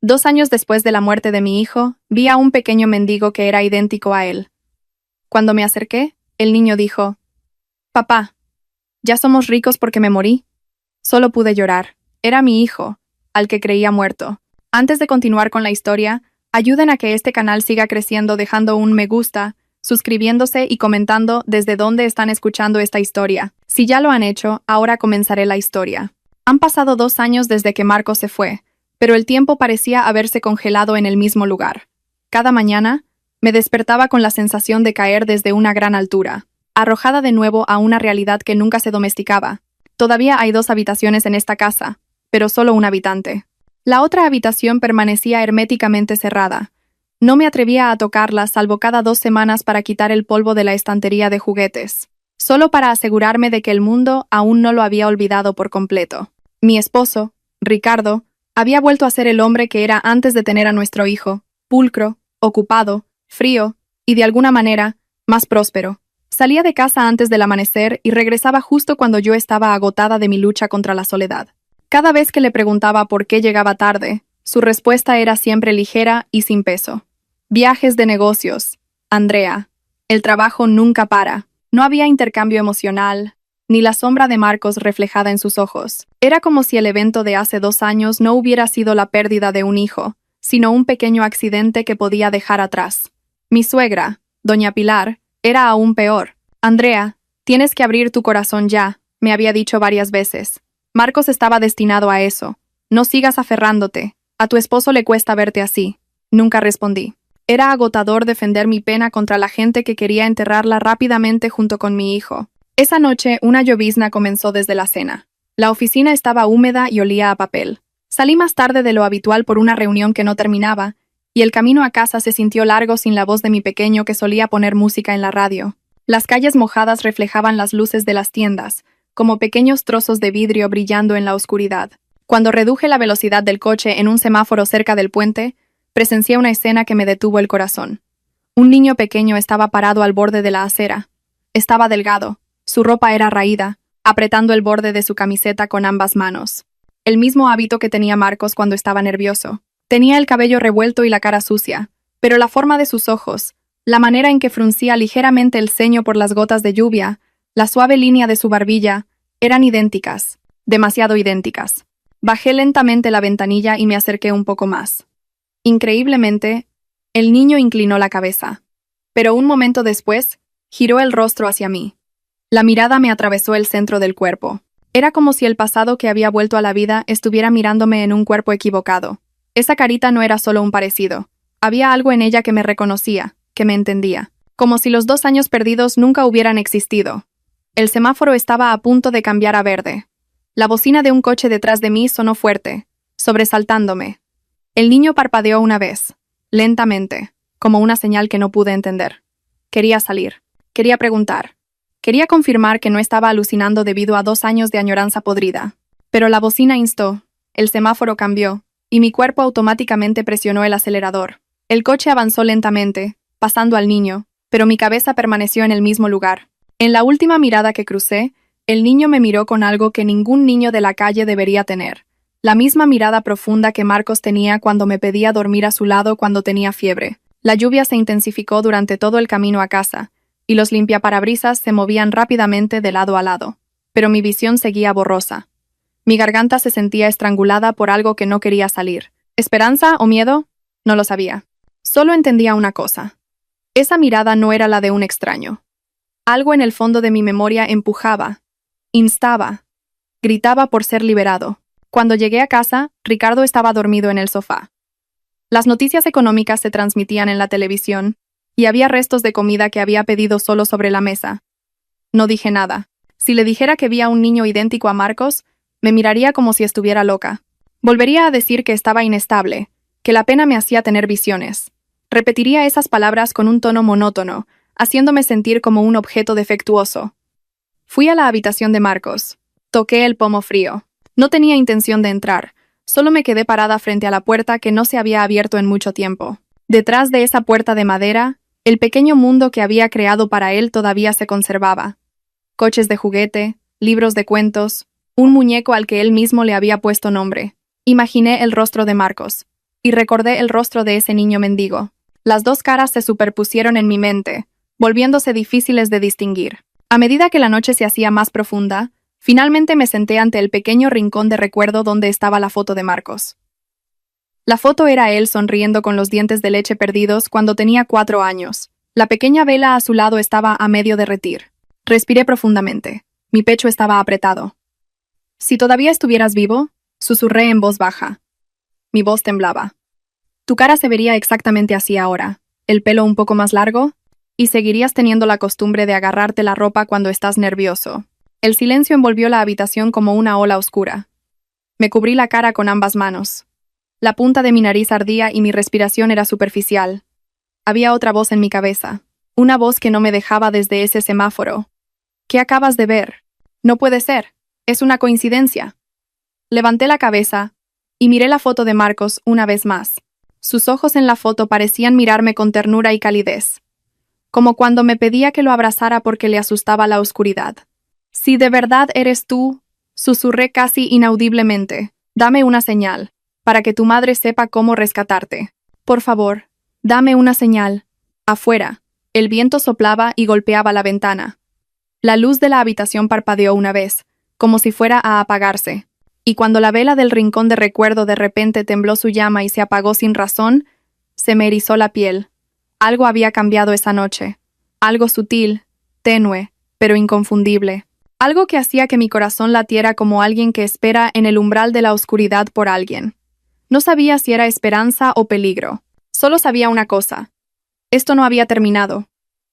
2 años después de la muerte de mi hijo, vi a un pequeño mendigo que era idéntico a él. Cuando me acerqué, el niño dijo: «Papá, ¿ya somos ricos porque me morí?» Solo pude llorar. Era mi hijo, al que creía muerto. Antes de continuar con la historia, ayuden a que este canal siga creciendo dejando un me gusta, suscribiéndose y comentando desde dónde están escuchando esta historia. Si ya lo han hecho, ahora comenzaré la historia. Han pasado 2 años desde que Marcos se fue, pero el tiempo parecía haberse congelado en el mismo lugar. Cada mañana, me despertaba con la sensación de caer desde una gran altura, arrojada de nuevo a una realidad que nunca se domesticaba. Todavía hay 2 habitaciones en esta casa, pero solo un habitante. La otra habitación permanecía herméticamente cerrada. No me atrevía a tocarla salvo cada 2 semanas para quitar el polvo de la estantería de juguetes, solo para asegurarme de que el mundo aún no lo había olvidado por completo. Mi esposo, Ricardo, había vuelto a ser el hombre que era antes de tener a nuestro hijo, pulcro, ocupado, frío y, de alguna manera, más próspero. Salía de casa antes del amanecer y regresaba justo cuando yo estaba agotada de mi lucha contra la soledad. Cada vez que le preguntaba por qué llegaba tarde, su respuesta era siempre ligera y sin peso. Viajes de negocios. Andrea. El trabajo nunca para. No había intercambio emocional, ni la sombra de Marcos reflejada en sus ojos. Era como si el evento de hace 2 años no hubiera sido la pérdida de un hijo, sino un pequeño accidente que podía dejar atrás. Mi suegra, doña Pilar, era aún peor. Andrea, tienes que abrir tu corazón ya, me había dicho varias veces. Marcos estaba destinado a eso. No sigas aferrándote. A tu esposo le cuesta verte así. Nunca respondí. Era agotador defender mi pena contra la gente que quería enterrarla rápidamente junto con mi hijo. Esa noche, una llovizna comenzó desde la cena. La oficina estaba húmeda y olía a papel. Salí más tarde de lo habitual por una reunión que no terminaba, y el camino a casa se sintió largo sin la voz de mi pequeño que solía poner música en la radio. Las calles mojadas reflejaban las luces de las tiendas, como pequeños trozos de vidrio brillando en la oscuridad. Cuando reduje la velocidad del coche en un semáforo cerca del puente, presencié una escena que me detuvo el corazón. Un niño pequeño estaba parado al borde de la acera. Estaba delgado, su ropa era raída, apretando el borde de su camiseta con ambas manos. El mismo hábito que tenía Marcos cuando estaba nervioso. Tenía el cabello revuelto y la cara sucia, pero la forma de sus ojos, la manera en que fruncía ligeramente el ceño por las gotas de lluvia, la suave línea de su barbilla, eran idénticas, demasiado idénticas. Bajé lentamente la ventanilla y me acerqué un poco más. Increíblemente, el niño inclinó la cabeza, pero un momento después, giró el rostro hacia mí. La mirada me atravesó el centro del cuerpo. Era como si el pasado que había vuelto a la vida estuviera mirándome en un cuerpo equivocado. Esa carita no era solo un parecido. Había algo en ella que me reconocía, que me entendía. Como si los 2 años perdidos nunca hubieran existido. El semáforo estaba a punto de cambiar a verde. La bocina de un coche detrás de mí sonó fuerte, sobresaltándome. El niño parpadeó una vez, lentamente, como una señal que no pude entender. Quería salir. Quería preguntar. Quería confirmar que no estaba alucinando debido a 2 años de añoranza podrida. Pero la bocina instó, el semáforo cambió, y mi cuerpo automáticamente presionó el acelerador. El coche avanzó lentamente, pasando al niño, pero mi cabeza permaneció en el mismo lugar. En la última mirada que crucé, el niño me miró con algo que ningún niño de la calle debería tener. La misma mirada profunda que Marcos tenía cuando me pedía dormir a su lado cuando tenía fiebre. La lluvia se intensificó durante todo el camino a casa, y los limpiaparabrisas se movían rápidamente de lado a lado. Pero mi visión seguía borrosa. Mi garganta se sentía estrangulada por algo que no quería salir. ¿Esperanza o miedo? No lo sabía. Solo entendía una cosa. Esa mirada no era la de un extraño. Algo en el fondo de mi memoria empujaba, instaba, gritaba por ser liberado. Cuando llegué a casa, Ricardo estaba dormido en el sofá. Las noticias económicas se transmitían en la televisión, y había restos de comida que había pedido solo sobre la mesa. No dije nada. Si le dijera que vi a un niño idéntico a Marcos, me miraría como si estuviera loca. Volvería a decir que estaba inestable, que la pena me hacía tener visiones. Repetiría esas palabras con un tono monótono, haciéndome sentir como un objeto defectuoso. Fui a la habitación de Marcos. Toqué el pomo frío. No tenía intención de entrar, solo me quedé parada frente a la puerta que no se había abierto en mucho tiempo. Detrás de esa puerta de madera, el pequeño mundo que había creado para él todavía se conservaba. Coches de juguete, libros de cuentos, un muñeco al que él mismo le había puesto nombre. Imaginé el rostro de Marcos, y recordé el rostro de ese niño mendigo. Las dos caras se superpusieron en mi mente, volviéndose difíciles de distinguir. A medida que la noche se hacía más profunda, finalmente me senté ante el pequeño rincón de recuerdo donde estaba la foto de Marcos. La foto era él sonriendo con los dientes de leche perdidos cuando tenía 4 años. La pequeña vela a su lado estaba a medio derretir. Respiré profundamente. Mi pecho estaba apretado. «Si todavía estuvieras vivo», susurré en voz baja. Mi voz temblaba. «Tu cara se vería exactamente así ahora, el pelo un poco más largo, y seguirías teniendo la costumbre de agarrarte la ropa cuando estás nervioso». El silencio envolvió la habitación como una ola oscura. Me cubrí la cara con ambas manos. La punta de mi nariz ardía y mi respiración era superficial. Había otra voz en mi cabeza, una voz que no me dejaba desde ese semáforo. «¿Qué acabas de ver? No puede ser. Es una coincidencia». Levanté la cabeza y miré la foto de Marcos una vez más. Sus ojos en la foto parecían mirarme con ternura y calidez, como cuando me pedía que lo abrazara porque le asustaba la oscuridad. «Si de verdad eres tú», susurré casi inaudiblemente, «dame una señal, para que tu madre sepa cómo rescatarte. Por favor, dame una señal». Afuera, el viento soplaba y golpeaba la ventana. La luz de la habitación parpadeó una vez, como si fuera a apagarse, y cuando la vela del rincón de recuerdo de repente tembló su llama y se apagó sin razón, se me erizó la piel. Algo había cambiado esa noche, algo sutil, tenue, pero inconfundible. Algo que hacía que mi corazón latiera como alguien que espera en el umbral de la oscuridad por alguien. No sabía si era esperanza o peligro. Solo sabía una cosa. Esto no había terminado.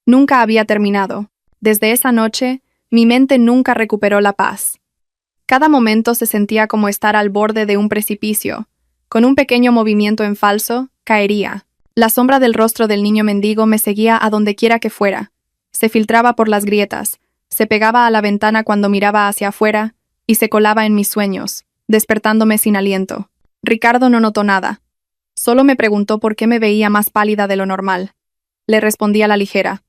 Nunca había terminado. Desde esa noche, mi mente nunca recuperó la paz. Cada momento se sentía como estar al borde de un precipicio. Con un pequeño movimiento en falso, caería. La sombra del rostro del niño mendigo me seguía a donde quiera que fuera. Se filtraba por las grietas, se pegaba a la ventana cuando miraba hacia afuera y se colaba en mis sueños, despertándome sin aliento. Ricardo no notó nada. Solo me preguntó por qué me veía más pálida de lo normal. Le respondí a la ligera.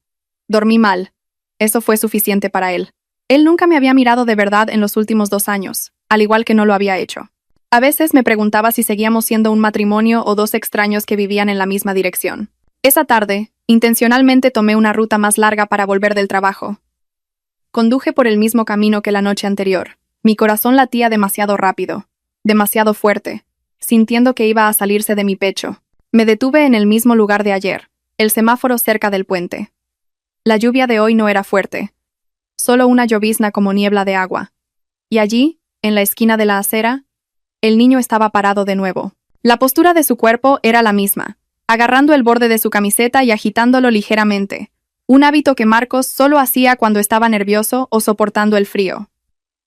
Dormí mal. Eso fue suficiente para él. Él nunca me había mirado de verdad en los últimos 2 años, al igual que no lo había hecho. A veces me preguntaba si seguíamos siendo un matrimonio o 2 extraños que vivían en la misma dirección. Esa tarde, intencionalmente tomé una ruta más larga para volver del trabajo. Conduje por el mismo camino que la noche anterior. Mi corazón latía demasiado rápido, demasiado fuerte, sintiendo que iba a salirse de mi pecho. Me detuve en el mismo lugar de ayer, el semáforo cerca del puente. La lluvia de hoy no era fuerte, solo una llovizna como niebla de agua. Y allí, en la esquina de la acera, el niño estaba parado de nuevo. La postura de su cuerpo era la misma, agarrando el borde de su camiseta y agitándolo ligeramente, un hábito que Marcos solo hacía cuando estaba nervioso o soportando el frío.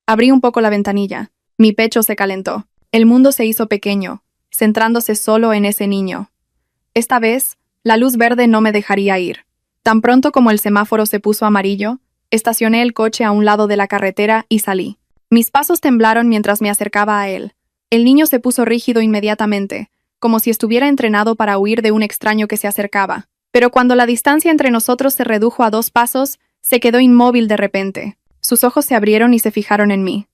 Abrí un poco la ventanilla. Mi pecho se calentó. El mundo se hizo pequeño, centrándose solo en ese niño. Esta vez, la luz verde no me dejaría ir. Tan pronto como el semáforo se puso amarillo, estacioné el coche a un lado de la carretera y salí. Mis pasos temblaron mientras me acercaba a él. El niño se puso rígido inmediatamente, como si estuviera entrenado para huir de un extraño que se acercaba. Pero cuando la distancia entre nosotros se redujo a 2 pasos, se quedó inmóvil de repente. Sus ojos se abrieron y se fijaron en mí.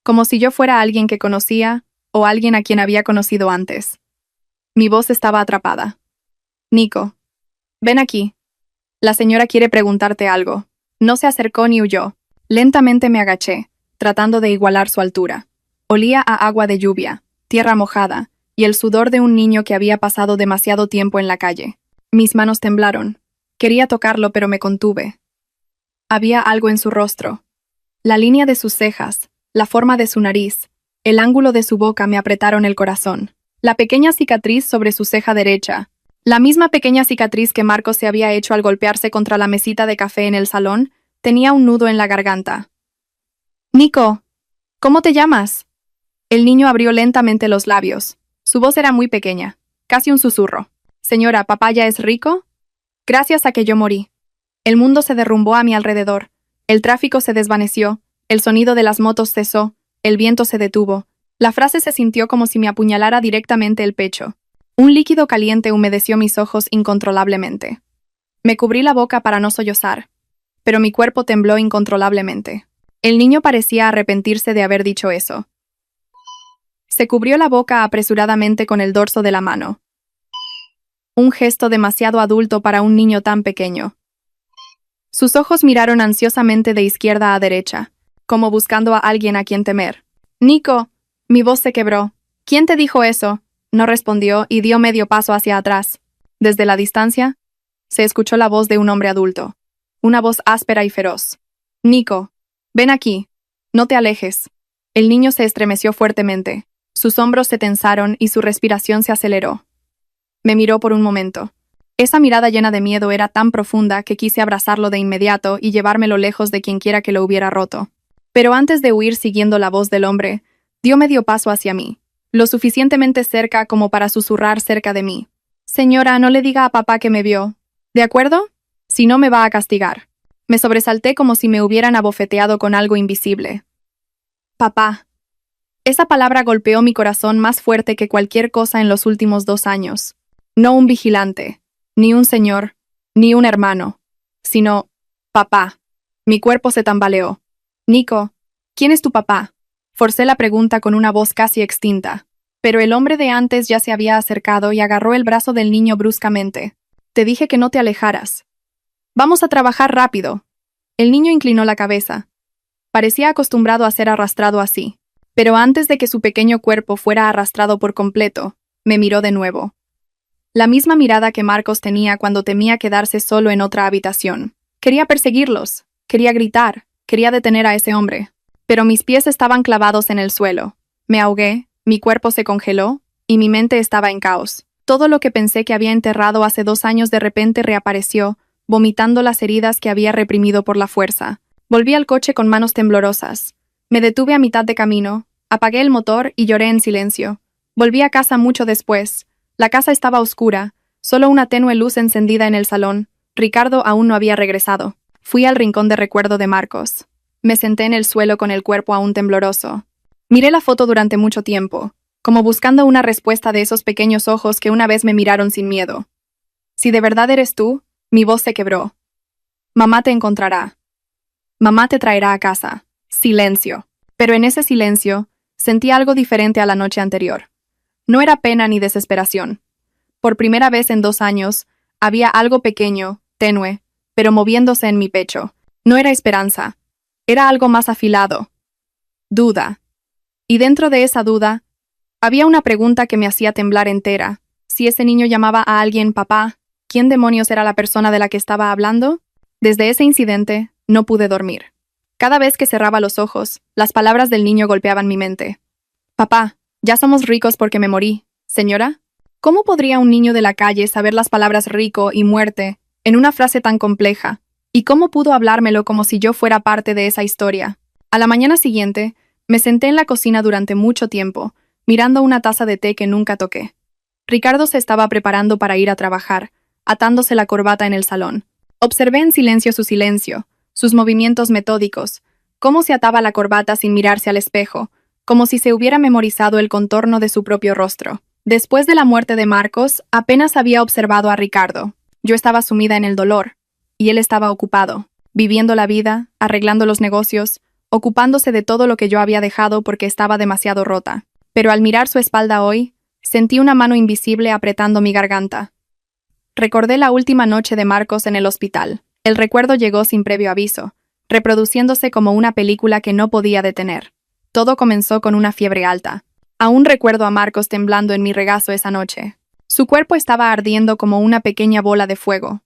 Como si yo fuera alguien que conocía, o alguien a quien había conocido antes. Mi voz estaba atrapada. «Nico, ven aquí. La señora quiere preguntarte algo». No se acercó ni huyó. Lentamente me agaché, tratando de igualar su altura. Olía a agua de lluvia, tierra mojada, y el sudor de un niño que había pasado demasiado tiempo en la calle. Mis manos temblaron. Quería tocarlo, pero me contuve. Había algo en su rostro. La línea de sus cejas, la forma de su nariz, el ángulo de su boca me apretaron el corazón. La pequeña cicatriz sobre su ceja derecha, la misma pequeña cicatriz que Marcos se había hecho al golpearse contra la mesita de café en el salón, tenía un nudo en la garganta. «Nico, ¿cómo te llamas?». El niño abrió lentamente los labios. Su voz era muy pequeña, casi un susurro. «Señora, ¿papá ya es rico?». Gracias a que yo morí. El mundo se derrumbó a mi alrededor. El tráfico se desvaneció. El sonido de las motos cesó. El viento se detuvo. La frase se sintió como si me apuñalara directamente el pecho. Un líquido caliente humedeció mis ojos incontrolablemente. Me cubrí la boca para no sollozar, pero mi cuerpo tembló incontrolablemente. El niño parecía arrepentirse de haber dicho eso. Se cubrió la boca apresuradamente con el dorso de la mano. Un gesto demasiado adulto para un niño tan pequeño. Sus ojos miraron ansiosamente de izquierda a derecha, como buscando a alguien a quien temer. «Nico», mi voz se quebró. «¿Quién te dijo eso?». No respondió y dio medio paso hacia atrás. Desde la distancia, se escuchó la voz de un hombre adulto. Una voz áspera y feroz. «Nico, ven aquí. No te alejes». El niño se estremeció fuertemente. Sus hombros se tensaron y su respiración se aceleró. Me miró por un momento. Esa mirada llena de miedo era tan profunda que quise abrazarlo de inmediato y llevármelo lejos de quienquiera que lo hubiera roto. Pero antes de huir siguiendo la voz del hombre, dio medio paso hacia mí, lo suficientemente cerca como para susurrar cerca de mí. «Señora, no le diga a papá que me vio. ¿De acuerdo? Si no, me va a castigar». Me sobresalté como si me hubieran abofeteado con algo invisible. «Papá». Esa palabra golpeó mi corazón más fuerte que cualquier cosa en los últimos 2 años. No un vigilante, ni un señor, ni un hermano, sino papá. Mi cuerpo se tambaleó. «Nico, ¿quién es tu papá?». Forcé la pregunta con una voz casi extinta, pero el hombre de antes ya se había acercado y agarró el brazo del niño bruscamente. «Te dije que no te alejaras. Vamos a trabajar rápido». El niño inclinó la cabeza. Parecía acostumbrado a ser arrastrado así, pero antes de que su pequeño cuerpo fuera arrastrado por completo, me miró de nuevo. La misma mirada que Marcos tenía cuando temía quedarse solo en otra habitación. Quería perseguirlos, quería gritar, quería detener a ese hombre. Pero mis pies estaban clavados en el suelo. Me ahogué, mi cuerpo se congeló, y mi mente estaba en caos. Todo lo que pensé que había enterrado hace 2 años de repente reapareció, vomitando las heridas que había reprimido por la fuerza. Volví al coche con manos temblorosas. Me detuve a mitad de camino, apagué el motor y lloré en silencio. Volví a casa mucho después. La casa estaba oscura, solo una tenue luz encendida en el salón. Ricardo aún no había regresado. Fui al rincón de recuerdo de Marcos. Me senté en el suelo con el cuerpo aún tembloroso. Miré la foto durante mucho tiempo, como buscando una respuesta de esos pequeños ojos que una vez me miraron sin miedo. «Si de verdad eres tú», mi voz se quebró. «Mamá te encontrará. Mamá te traerá a casa». Silencio. Pero en ese silencio, sentí algo diferente a la noche anterior. No era pena ni desesperación. Por primera vez en 2 años, había algo pequeño, tenue, pero moviéndose en mi pecho. No era esperanza. Era algo más afilado. Duda. Y dentro de esa duda, había una pregunta que me hacía temblar entera. Si ese niño llamaba a alguien papá, ¿quién demonios era la persona de la que estaba hablando? Desde ese incidente, no pude dormir. Cada vez que cerraba los ojos, las palabras del niño golpeaban mi mente. «Papá, ya somos ricos porque me morí, señora». ¿Cómo podría un niño de la calle saber las palabras rico y muerte en una frase tan compleja? ¿Y cómo pudo hablármelo como si yo fuera parte de esa historia? A la mañana siguiente, me senté en la cocina durante mucho tiempo, mirando una taza de té que nunca toqué. Ricardo se estaba preparando para ir a trabajar, atándose la corbata en el salón. Observé en silencio su silencio, sus movimientos metódicos, cómo se ataba la corbata sin mirarse al espejo, como si se hubiera memorizado el contorno de su propio rostro. Después de la muerte de Marcos, apenas había observado a Ricardo. Yo estaba sumida en el dolor, y él estaba ocupado, viviendo la vida, arreglando los negocios, ocupándose de todo lo que yo había dejado porque estaba demasiado rota. Pero al mirar su espalda hoy, sentí una mano invisible apretando mi garganta. Recordé la última noche de Marcos en el hospital. El recuerdo llegó sin previo aviso, reproduciéndose como una película que no podía detener. Todo comenzó con una fiebre alta. Aún recuerdo a Marcos temblando en mi regazo esa noche. Su cuerpo estaba ardiendo como una pequeña bola de fuego.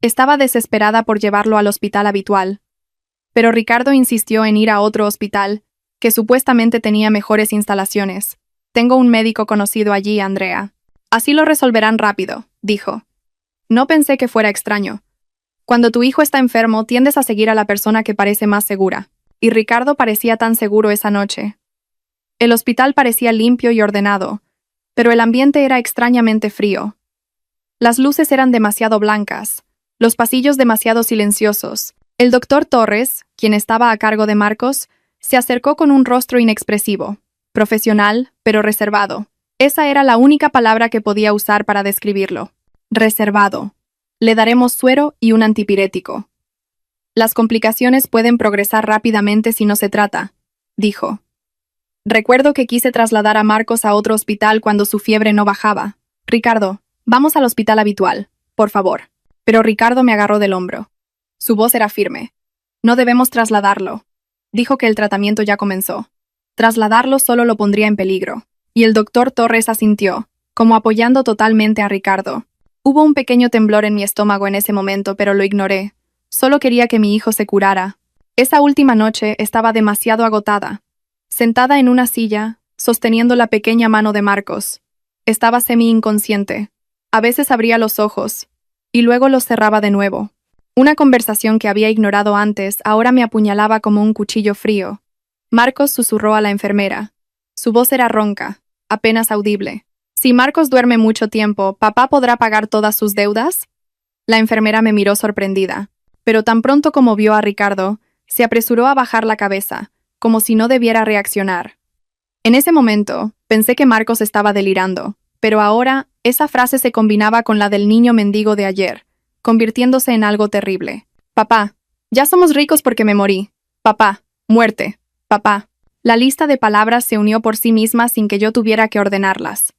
Estaba desesperada por llevarlo al hospital habitual. Pero Ricardo insistió en ir a otro hospital, que supuestamente tenía mejores instalaciones. «Tengo un médico conocido allí, Andrea. Así lo resolverán rápido», dijo. No pensé que fuera extraño. Cuando tu hijo está enfermo, tiendes a seguir a la persona que parece más segura. Y Ricardo parecía tan seguro esa noche. El hospital parecía limpio y ordenado, pero el ambiente era extrañamente frío. Las luces eran demasiado blancas, los pasillos demasiado silenciosos. El doctor Torres, quien estaba a cargo de Marcos, se acercó con un rostro inexpresivo, profesional, pero reservado. Esa era la única palabra que podía usar para describirlo. Reservado. Le daremos suero y un antipirético. Las complicaciones pueden progresar rápidamente si no se trata, dijo. Recuerdo que quise trasladar a Marcos a otro hospital cuando su fiebre no bajaba. Ricardo, vamos al hospital habitual, por favor. Pero Ricardo me agarró del hombro. Su voz era firme. No debemos trasladarlo. Dijo que el tratamiento ya comenzó. Trasladarlo solo lo pondría en peligro. Y el doctor Torres asintió, como apoyando totalmente a Ricardo. Hubo un pequeño temblor en mi estómago en ese momento, pero lo ignoré. Solo quería que mi hijo se curara. Esa última noche estaba demasiado agotada. Sentada en una silla, sosteniendo la pequeña mano de Marcos. Estaba semi-inconsciente. A veces abría los ojos, y luego los cerraba de nuevo. Una conversación que había ignorado antes ahora me apuñalaba como un cuchillo frío. Marcos susurró a la enfermera. Su voz era ronca, apenas audible. Si Marcos duerme mucho tiempo, ¿papá podrá pagar todas sus deudas? La enfermera me miró sorprendida, pero tan pronto como vio a Ricardo, se apresuró a bajar la cabeza, como si no debiera reaccionar. En ese momento, pensé que Marcos estaba delirando, pero ahora, esa frase se combinaba con la del niño mendigo de ayer, convirtiéndose en algo terrible. Papá, ya somos ricos porque me morí. Papá, muerte. Papá. La lista de palabras se unió por sí misma sin que yo tuviera que ordenarlas.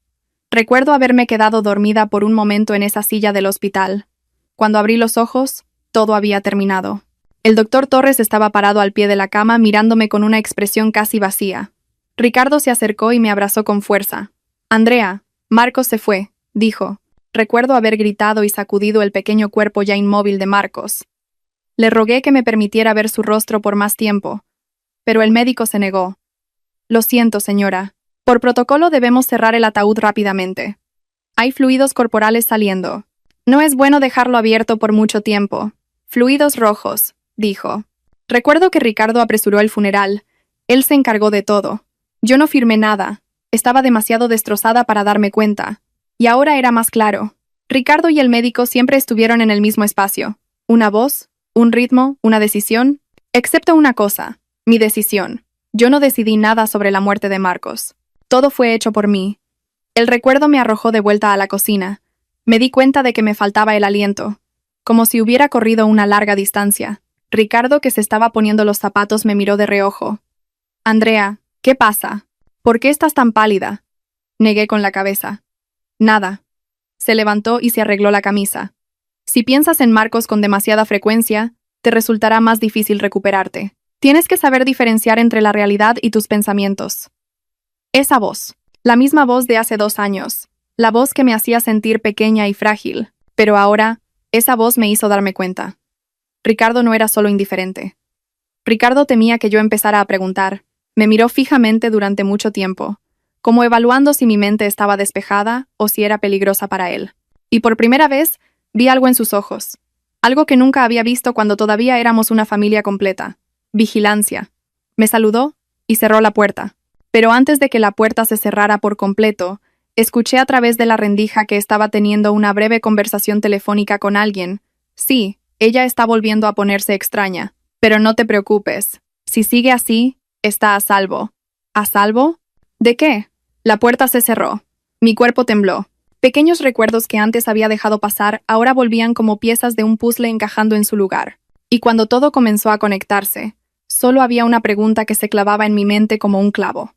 Recuerdo haberme quedado dormida por un momento en esa silla del hospital. Cuando abrí los ojos, todo había terminado. El doctor Torres estaba parado al pie de la cama mirándome con una expresión casi vacía. Ricardo se acercó y me abrazó con fuerza. Andrea, Marcos se fue, dijo. Recuerdo haber gritado y sacudido el pequeño cuerpo ya inmóvil de Marcos. Le rogué que me permitiera ver su rostro por más tiempo, pero el médico se negó. Lo siento, señora. Por protocolo debemos cerrar el ataúd rápidamente. Hay fluidos corporales saliendo. No es bueno dejarlo abierto por mucho tiempo. Fluidos rojos, dijo. Recuerdo que Ricardo apresuró el funeral. Él se encargó de todo. Yo no firmé nada. Estaba demasiado destrozada para darme cuenta. Y ahora era más claro. Ricardo y el médico siempre estuvieron en el mismo espacio. Una voz, un ritmo, una decisión. Excepto una cosa, mi decisión. Yo no decidí nada sobre la muerte de Marcos. Todo fue hecho por mí. El recuerdo me arrojó de vuelta a la cocina. Me di cuenta de que me faltaba el aliento, como si hubiera corrido una larga distancia. Ricardo, que se estaba poniendo los zapatos, me miró de reojo. Andrea, ¿qué pasa? ¿Por qué estás tan pálida? Negué con la cabeza. Nada. Se levantó y se arregló la camisa. Si piensas en Marcos con demasiada frecuencia, te resultará más difícil recuperarte. Tienes que saber diferenciar entre la realidad y tus pensamientos. Esa voz, la misma voz de hace 2 años, la voz que me hacía sentir pequeña y frágil, pero ahora, esa voz me hizo darme cuenta. Ricardo no era solo indiferente. Ricardo temía que yo empezara a preguntar. Me miró fijamente durante mucho tiempo, como evaluando si mi mente estaba despejada o si era peligrosa para él. Y por primera vez, vi algo en sus ojos. Algo que nunca había visto cuando todavía éramos una familia completa. Vigilancia. Me saludó y cerró la puerta. Pero antes de que la puerta se cerrara por completo, escuché a través de la rendija que estaba teniendo una breve conversación telefónica con alguien. Sí, ella está volviendo a ponerse extraña. Pero no te preocupes. Si sigue así, está a salvo. ¿A salvo? ¿De qué? La puerta se cerró. Mi cuerpo tembló. Pequeños recuerdos que antes había dejado pasar ahora volvían como piezas de un puzzle encajando en su lugar. Y cuando todo comenzó a conectarse, solo había una pregunta que se clavaba en mi mente como un clavo.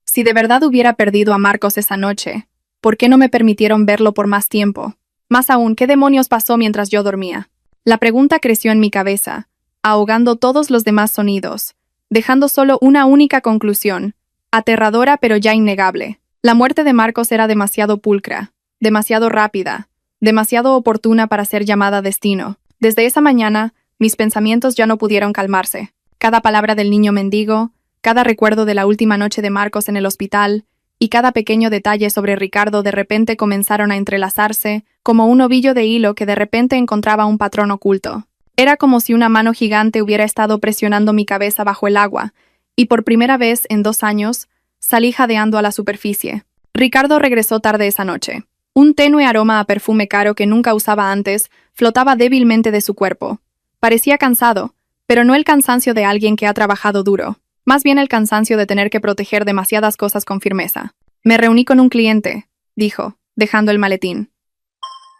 Si de verdad hubiera perdido a Marcos esa noche, ¿por qué no me permitieron verlo por más tiempo? Más aún, ¿qué demonios pasó mientras yo dormía? La pregunta creció en mi cabeza, ahogando todos los demás sonidos, dejando solo una única conclusión, aterradora pero ya innegable. La muerte de Marcos era demasiado pulcra, demasiado rápida, demasiado oportuna para ser llamada destino. Desde esa mañana, mis pensamientos ya no pudieron calmarse. Cada palabra del niño mendigo, cada recuerdo de la última noche de Marcos en el hospital y cada pequeño detalle sobre Ricardo de repente comenzaron a entrelazarse como un ovillo de hilo que de repente encontraba un patrón oculto. Era como si una mano gigante hubiera estado presionando mi cabeza bajo el agua, y por primera vez en 2 años, salí jadeando a la superficie. Ricardo regresó tarde esa noche. Un tenue aroma a perfume caro que nunca usaba antes flotaba débilmente de su cuerpo. Parecía cansado, pero no el cansancio de alguien que ha trabajado duro. Más bien el cansancio de tener que proteger demasiadas cosas con firmeza. Me reuní con un cliente, dijo, dejando el maletín.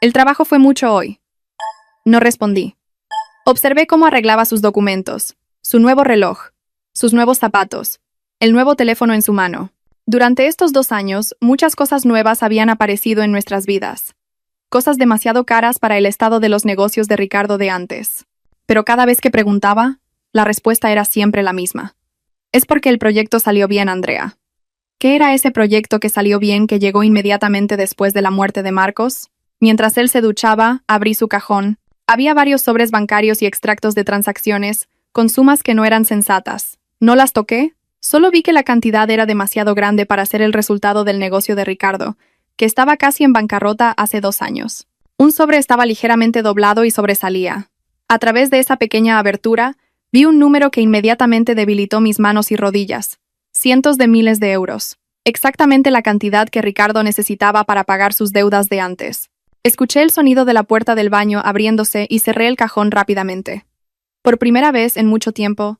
El trabajo fue mucho hoy. No respondí. Observé cómo arreglaba sus documentos, su nuevo reloj, sus nuevos zapatos. el nuevo teléfono en su mano. Durante estos 2 años, muchas cosas nuevas habían aparecido en nuestras vidas. Cosas demasiado caras para el estado de los negocios de Ricardo de antes. Pero cada vez que preguntaba, la respuesta era siempre la misma. Es porque el proyecto salió bien, Andrea. ¿Qué era ese proyecto que salió bien que llegó inmediatamente después de la muerte de Marcos? Mientras él se duchaba, abrí su cajón. Había varios sobres bancarios y extractos de transacciones, con sumas que no eran sensatas. No las toqué. Solo vi que la cantidad era demasiado grande para ser el resultado del negocio de Ricardo, que estaba casi en bancarrota hace 2 años. Un sobre estaba ligeramente doblado y sobresalía. A través de esa pequeña abertura, vi un número que inmediatamente debilitó mis manos y rodillas. Cientos de miles de euros. Exactamente la cantidad que Ricardo necesitaba para pagar sus deudas de antes. Escuché el sonido de la puerta del baño abriéndose y cerré el cajón rápidamente. Por primera vez en mucho tiempo,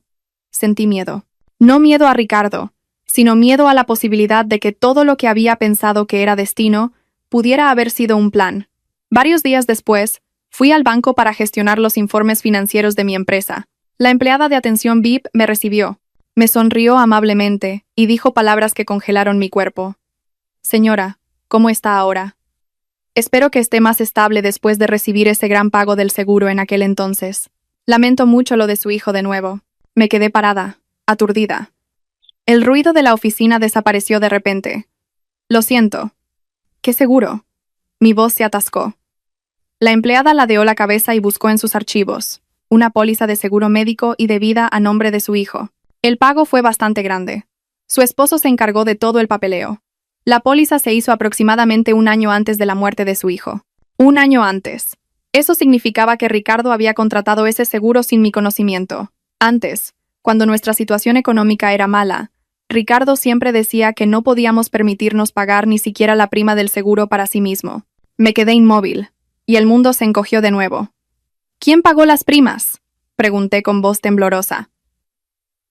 sentí miedo. No miedo a Ricardo, sino miedo a la posibilidad de que todo lo que había pensado que era destino pudiera haber sido un plan. Varios días después, fui al banco para gestionar los informes financieros de mi empresa. La empleada de atención VIP me recibió. Me sonrió amablemente y dijo palabras que congelaron mi cuerpo. Señora, ¿cómo está ahora? Espero que esté más estable después de recibir ese gran pago del seguro en aquel entonces. Lamento mucho lo de su hijo de nuevo. Me quedé parada, aturdida. El ruido de la oficina desapareció de repente. Lo siento. ¿Qué seguro? Mi voz se atascó. La empleada ladeó la cabeza y buscó en sus archivos una póliza de seguro médico y de vida a nombre de su hijo. El pago fue bastante grande. Su esposo se encargó de todo el papeleo. La póliza se hizo aproximadamente 1 año antes de la muerte de su hijo. 1 año antes. Eso significaba que Ricardo había contratado ese seguro sin mi conocimiento. Antes, cuando nuestra situación económica era mala, Ricardo siempre decía que no podíamos permitirnos pagar ni siquiera la prima del seguro para sí mismo. Me quedé inmóvil, y el mundo se encogió de nuevo. ¿Quién pagó las primas?, pregunté con voz temblorosa.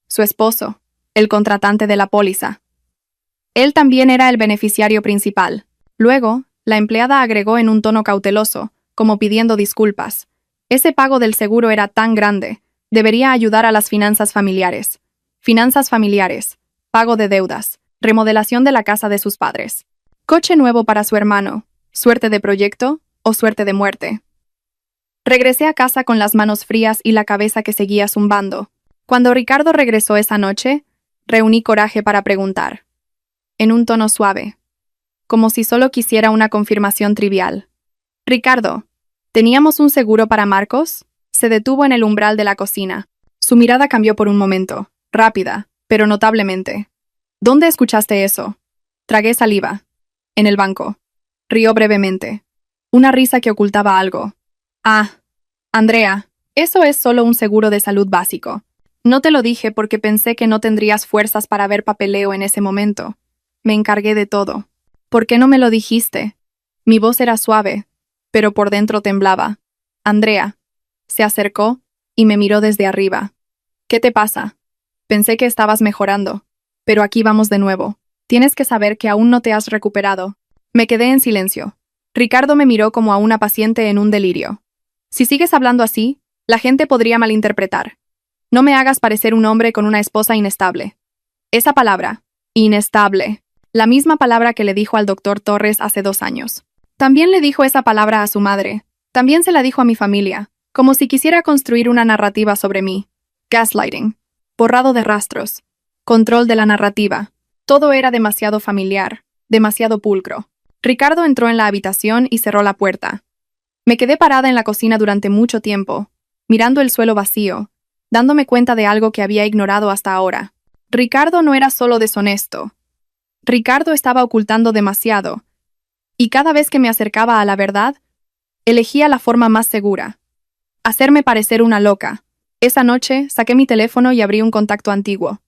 Su esposo, el contratante de la póliza. Él también era el beneficiario principal. Luego, la empleada agregó en un tono cauteloso, como pidiendo disculpas. Ese pago del seguro era tan grande, debería ayudar a las finanzas familiares. Finanzas familiares, pago de deudas, remodelación de la casa de sus padres. Coche nuevo para su hermano, suerte de proyecto o suerte de muerte. Regresé a casa con las manos frías y la cabeza que seguía zumbando. Cuando Ricardo regresó esa noche, reuní coraje para preguntar. En un tono suave, como si solo quisiera una confirmación trivial. Ricardo, ¿teníamos un seguro para Marcos? Se detuvo en el umbral de la cocina. Su mirada cambió por un momento, rápida, pero notablemente. ¿Dónde escuchaste eso? Tragué saliva. En el banco. Rió brevemente. Una risa que ocultaba algo. Ah, Andrea, eso es solo un seguro de salud básico. No te lo dije porque pensé que no tendrías fuerzas para ver papeleo en ese momento. Me encargué de todo. ¿Por qué no me lo dijiste? Mi voz era suave, pero por dentro temblaba. Andrea. Se acercó y me miró desde arriba. ¿Qué te pasa? Pensé que estabas mejorando. Pero aquí vamos de nuevo. Tienes que saber que aún no te has recuperado. Me quedé en silencio. Ricardo me miró como a una paciente en un delirio. Si sigues hablando así, la gente podría malinterpretar. No me hagas parecer un hombre con una esposa inestable. Esa palabra, inestable, la misma palabra que le dijo al doctor Torres hace 2 años. También le dijo esa palabra a su madre. También se la dijo a mi familia, como si quisiera construir una narrativa sobre mí. Gaslighting. Borrado de rastros. Control de la narrativa. Todo era demasiado familiar, demasiado pulcro. Ricardo entró en la habitación y cerró la puerta. Me quedé parada en la cocina durante mucho tiempo, mirando el suelo vacío, dándome cuenta de algo que había ignorado hasta ahora. Ricardo no era solo deshonesto. Ricardo estaba ocultando demasiado, y cada vez que me acercaba a la verdad, elegía la forma más segura. Hacerme parecer una loca. Esa noche saqué mi teléfono y abrí un contacto antiguo.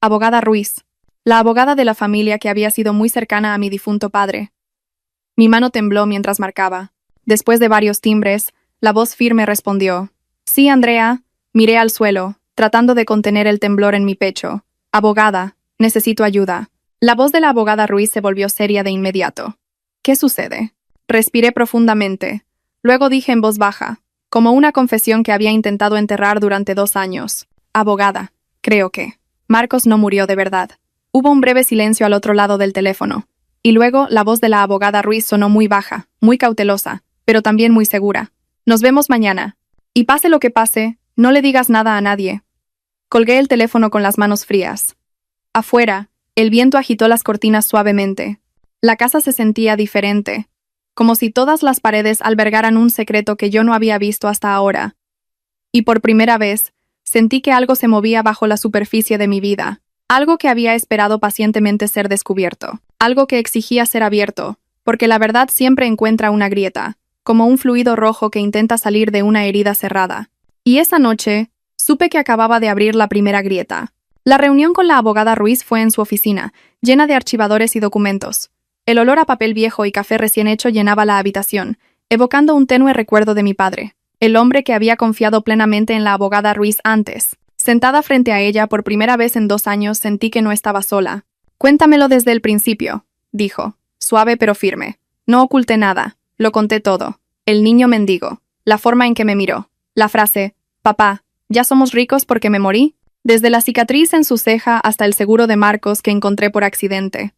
Abogada Ruiz, la abogada de la familia que había sido muy cercana a mi difunto padre. Mi mano tembló mientras marcaba. Después de varios timbres, la voz firme respondió. Sí, Andrea. Miré al suelo, tratando de contener el temblor en mi pecho. Abogada, necesito ayuda. La voz de la abogada Ruiz se volvió seria de inmediato. ¿Qué sucede? Respiré profundamente. Luego dije en voz baja, como una confesión que había intentado enterrar durante 2 años. Abogada, creo que. Marcos no murió de verdad. Hubo un breve silencio al otro lado del teléfono. Y luego la voz de la abogada Ruiz sonó muy baja, muy cautelosa, pero también muy segura. Nos vemos mañana. Y pase lo que pase, no le digas nada a nadie. Colgué el teléfono con las manos frías. Afuera, el viento agitó las cortinas suavemente. La casa se sentía diferente, como si todas las paredes albergaran un secreto que yo no había visto hasta ahora. Y por primera vez, sentí que algo se movía bajo la superficie de mi vida, algo que había esperado pacientemente ser descubierto, algo que exigía ser abierto, porque la verdad siempre encuentra una grieta, como un fluido rojo que intenta salir de una herida cerrada. Y esa noche, supe que acababa de abrir la primera grieta. La reunión con la abogada Ruiz fue en su oficina, llena de archivadores y documentos. El olor a papel viejo y café recién hecho llenaba la habitación, evocando un tenue recuerdo de mi padre, el hombre que había confiado plenamente en la abogada Ruiz antes. Sentada frente a ella por primera vez en 2 años, sentí que no estaba sola. «Cuéntamelo desde el principio», dijo, suave pero firme. No oculté nada, lo conté todo. El niño mendigo, la forma en que me miró, la frase, «Papá, ¿ya somos ricos porque me morí?», desde la cicatriz en su ceja hasta el seguro de Marcos que encontré por accidente.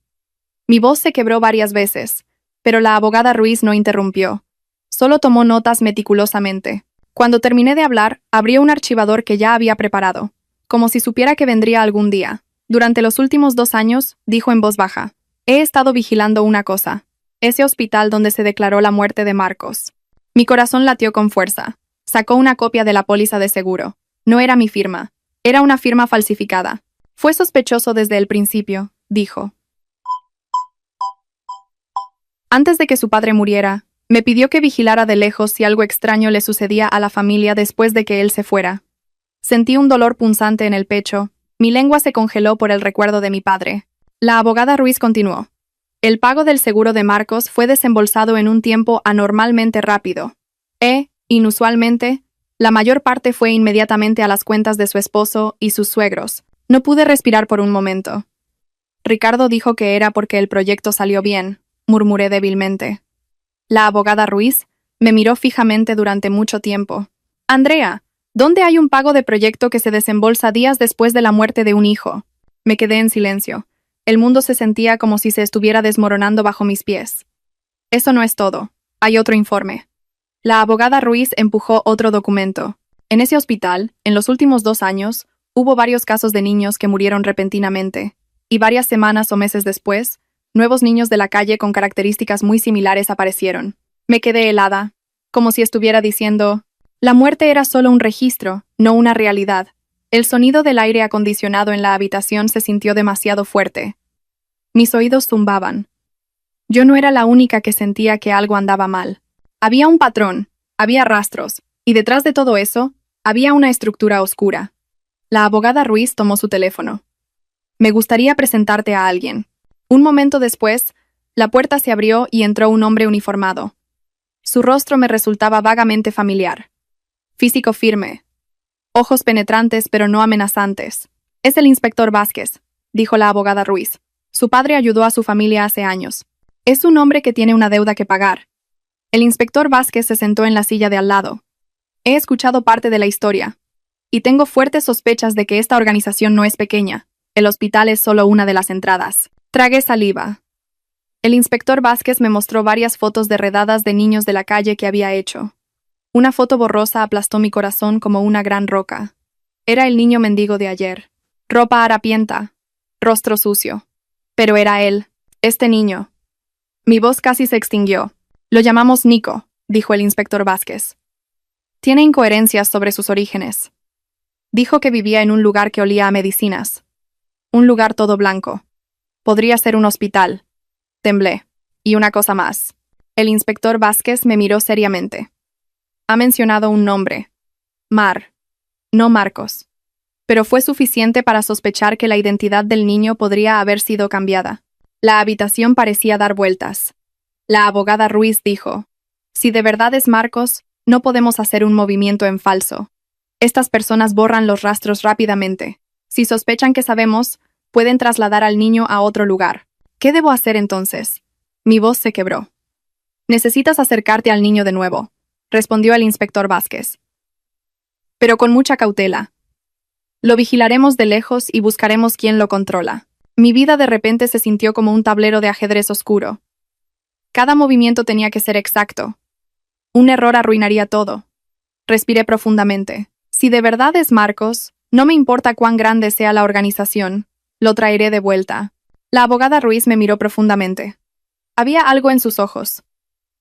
Mi voz se quebró varias veces, pero la abogada Ruiz no interrumpió. Solo tomó notas meticulosamente. Cuando terminé de hablar, abrió un archivador que ya había preparado, como si supiera que vendría algún día. Durante los últimos 2 años, dijo en voz baja, he estado vigilando una cosa, ese hospital donde se declaró la muerte de Marcos. Mi corazón latió con fuerza. Sacó una copia de la póliza de seguro. No era mi firma. Era una firma falsificada. Fue sospechoso desde el principio, dijo. Antes de que su padre muriera, me pidió que vigilara de lejos si algo extraño le sucedía a la familia después de que él se fuera. Sentí un dolor punzante en el pecho. Mi lengua se congeló por el recuerdo de mi padre. La abogada Ruiz continuó. El pago del seguro de Marcos fue desembolsado en un tiempo anormalmente rápido. Inusualmente, la mayor parte fue inmediatamente a las cuentas de su esposo y sus suegros. No pude respirar por un momento. Ricardo dijo que era porque el proyecto salió bien, murmuré débilmente. La abogada Ruiz me miró fijamente durante mucho tiempo. Andrea, ¿dónde hay un pago de proyecto que se desembolsa días después de la muerte de un hijo? Me quedé en silencio. El mundo se sentía como si se estuviera desmoronando bajo mis pies. Eso no es todo. Hay otro informe. La abogada Ruiz empujó otro documento. En ese hospital, en los últimos 2 años, hubo varios casos de niños que murieron repentinamente, y varias semanas o meses después, nuevos niños de la calle con características muy similares aparecieron. Me quedé helada, como si estuviera diciendo, la muerte era solo un registro, no una realidad. El sonido del aire acondicionado en la habitación se sintió demasiado fuerte. Mis oídos zumbaban. Yo no era la única que sentía que algo andaba mal. Había un patrón, había rastros, y detrás de todo eso, había una estructura oscura. La abogada Ruiz tomó su teléfono. Me gustaría presentarte a alguien. Un momento después, la puerta se abrió y entró un hombre uniformado. Su rostro me resultaba vagamente familiar. Físico firme. Ojos penetrantes pero no amenazantes. Es el inspector Vázquez, dijo la abogada Ruiz. Su padre ayudó a su familia hace años. Es un hombre que tiene una deuda que pagar. El inspector Vázquez se sentó en la silla de al lado. He escuchado parte de la historia, y tengo fuertes sospechas de que esta organización no es pequeña. El hospital es solo una de las entradas. Tragué saliva. El inspector Vázquez me mostró varias fotos de redadas de niños de la calle que había hecho. Una foto borrosa aplastó mi corazón como una gran roca. Era el niño mendigo de ayer. Ropa harapienta, rostro sucio. Pero era él, este niño. Mi voz casi se extinguió. Lo llamamos Nico, dijo el inspector Vázquez. Tiene incoherencias sobre sus orígenes. Dijo que vivía en un lugar que olía a medicinas. Un lugar todo blanco. Podría ser un hospital. Temblé. Y una cosa más. El inspector Vázquez me miró seriamente. Ha mencionado un nombre. Mar. No Marcos. Pero fue suficiente para sospechar que la identidad del niño podría haber sido cambiada. La habitación parecía dar vueltas. La abogada Ruiz dijo, si de verdad es Marcos, no podemos hacer un movimiento en falso. Estas personas borran los rastros rápidamente. Si sospechan que sabemos, pueden trasladar al niño a otro lugar. ¿Qué debo hacer entonces? Mi voz se quebró. Necesitas acercarte al niño de nuevo, respondió el inspector Vázquez. Pero con mucha cautela. Lo vigilaremos de lejos y buscaremos quién lo controla. Mi vida de repente se sintió como un tablero de ajedrez oscuro. Cada movimiento tenía que ser exacto. Un error arruinaría todo. Respiré profundamente. Si de verdad es Marcos, no me importa cuán grande sea la organización, lo traeré de vuelta. La abogada Ruiz me miró profundamente. Había algo en sus ojos.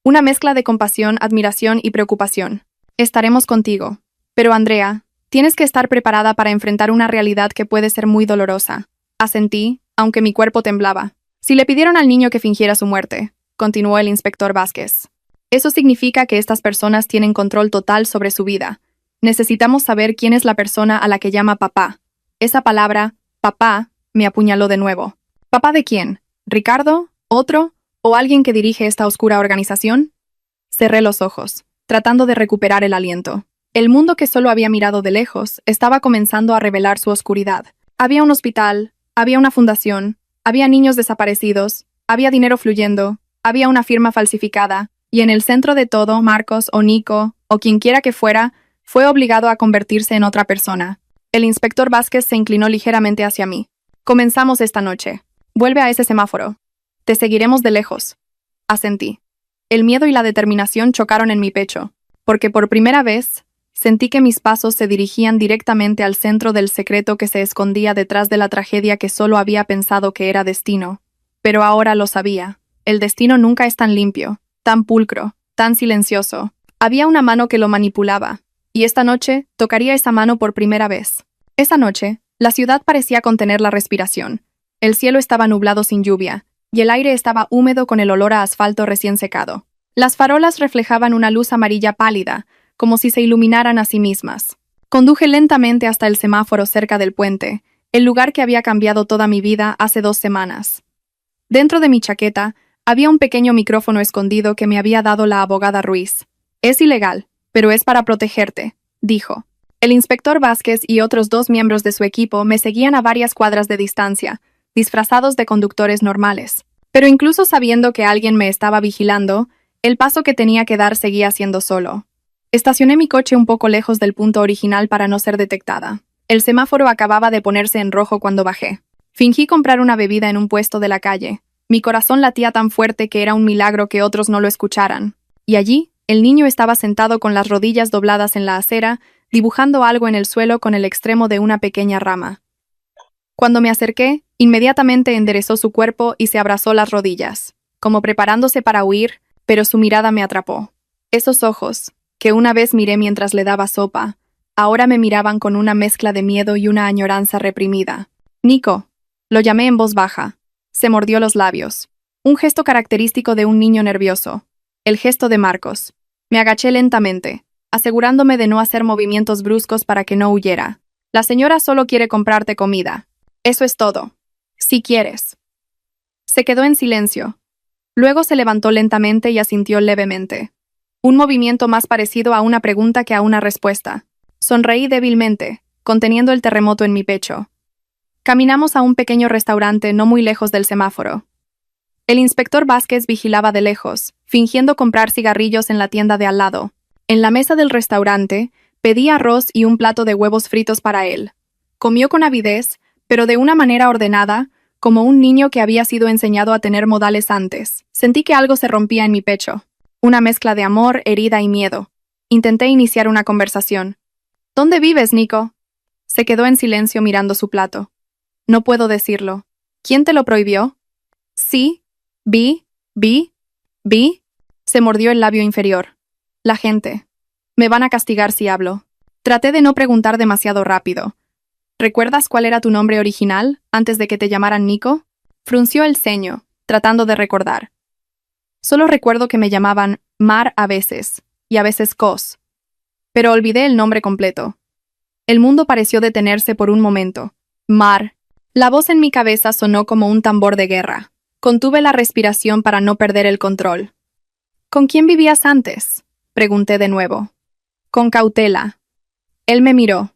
Una mezcla de compasión, admiración y preocupación. Estaremos contigo. Pero Andrea, tienes que estar preparada para enfrentar una realidad que puede ser muy dolorosa. Asentí, aunque mi cuerpo temblaba. Si le pidieron al niño que fingiera su muerte, continuó el inspector Vázquez. Eso significa que estas personas tienen control total sobre su vida. Necesitamos saber quién es la persona a la que llama papá. Esa palabra, papá, me apuñaló de nuevo. ¿Papá de quién? ¿Ricardo? ¿Otro? ¿O alguien que dirige esta oscura organización? Cerré los ojos, tratando de recuperar el aliento. El mundo que solo había mirado de lejos estaba comenzando a revelar su oscuridad. Había un hospital, había una fundación, había niños desaparecidos, había dinero fluyendo, había una firma falsificada, y en el centro de todo, Marcos o Nico, o quien quiera que fuera, fue obligado a convertirse en otra persona. El inspector Vázquez se inclinó ligeramente hacia mí. Comenzamos esta noche. Vuelve a ese semáforo. Te seguiremos de lejos. Asentí. El miedo y la determinación chocaron en mi pecho, porque por primera vez sentí que mis pasos se dirigían directamente al centro del secreto que se escondía detrás de la tragedia que solo había pensado que era destino. Pero ahora lo sabía. El destino nunca es tan limpio, tan pulcro, tan silencioso. Había una mano que lo manipulaba, y esta noche tocaría esa mano por primera vez. Esa noche, la ciudad parecía contener la respiración. El cielo estaba nublado sin lluvia, y el aire estaba húmedo con el olor a asfalto recién secado. Las farolas reflejaban una luz amarilla pálida, como si se iluminaran a sí mismas. Conduje lentamente hasta el semáforo cerca del puente, el lugar que había cambiado toda mi vida hace 2 semanas. Dentro de mi chaqueta, había un pequeño micrófono escondido que me había dado la abogada Ruiz. Es ilegal, pero es para protegerte, dijo. El inspector Vázquez y otros 2 miembros de su equipo me seguían a varias cuadras de distancia, disfrazados de conductores normales. Pero incluso sabiendo que alguien me estaba vigilando, el paso que tenía que dar seguía siendo solo. Estacioné mi coche un poco lejos del punto original para no ser detectada. El semáforo acababa de ponerse en rojo cuando bajé. Fingí comprar una bebida en un puesto de la calle. Mi corazón latía tan fuerte que era un milagro que otros no lo escucharan. Y allí, el niño estaba sentado con las rodillas dobladas en la acera, dibujando algo en el suelo con el extremo de una pequeña rama. Cuando me acerqué, inmediatamente enderezó su cuerpo y se abrazó las rodillas, como preparándose para huir, pero su mirada me atrapó. Esos ojos, que una vez miré mientras le daba sopa, ahora me miraban con una mezcla de miedo y una añoranza reprimida. Nico, lo llamé en voz baja. Se mordió los labios. Un gesto característico de un niño nervioso. El gesto de Marcos. Me agaché lentamente, asegurándome de no hacer movimientos bruscos para que no huyera. La señora solo quiere comprarte comida. Eso es todo. Si quieres. Se quedó en silencio. Luego se levantó lentamente y asintió levemente. Un movimiento más parecido a una pregunta que a una respuesta. Sonreí débilmente, conteniendo el terremoto en mi pecho. Caminamos a un pequeño restaurante no muy lejos del semáforo. El inspector Vázquez vigilaba de lejos, fingiendo comprar cigarrillos en la tienda de al lado. En la mesa del restaurante, pedí arroz y un plato de huevos fritos para él. Comió con avidez, pero de una manera ordenada, como un niño que había sido enseñado a tener modales antes. Sentí que algo se rompía en mi pecho. Una mezcla de amor, herida y miedo. Intenté iniciar una conversación. ¿Dónde vives, Nico? Se quedó en silencio mirando su plato. No puedo decirlo. ¿Quién te lo prohibió? Sí. Vi. Se mordió el labio inferior. La gente. Me van a castigar si hablo. Traté de no preguntar demasiado rápido. ¿Recuerdas cuál era tu nombre original, antes de que te llamaran Nico? Frunció el ceño, tratando de recordar. Solo recuerdo que me llamaban Mar a veces, y a veces Cos. Pero olvidé el nombre completo. El mundo pareció detenerse por un momento. Mar. La voz en mi cabeza sonó como un tambor de guerra. Contuve la respiración para no perder el control. ¿Con quién vivías antes? Pregunté de nuevo. Con cautela. Él me miró.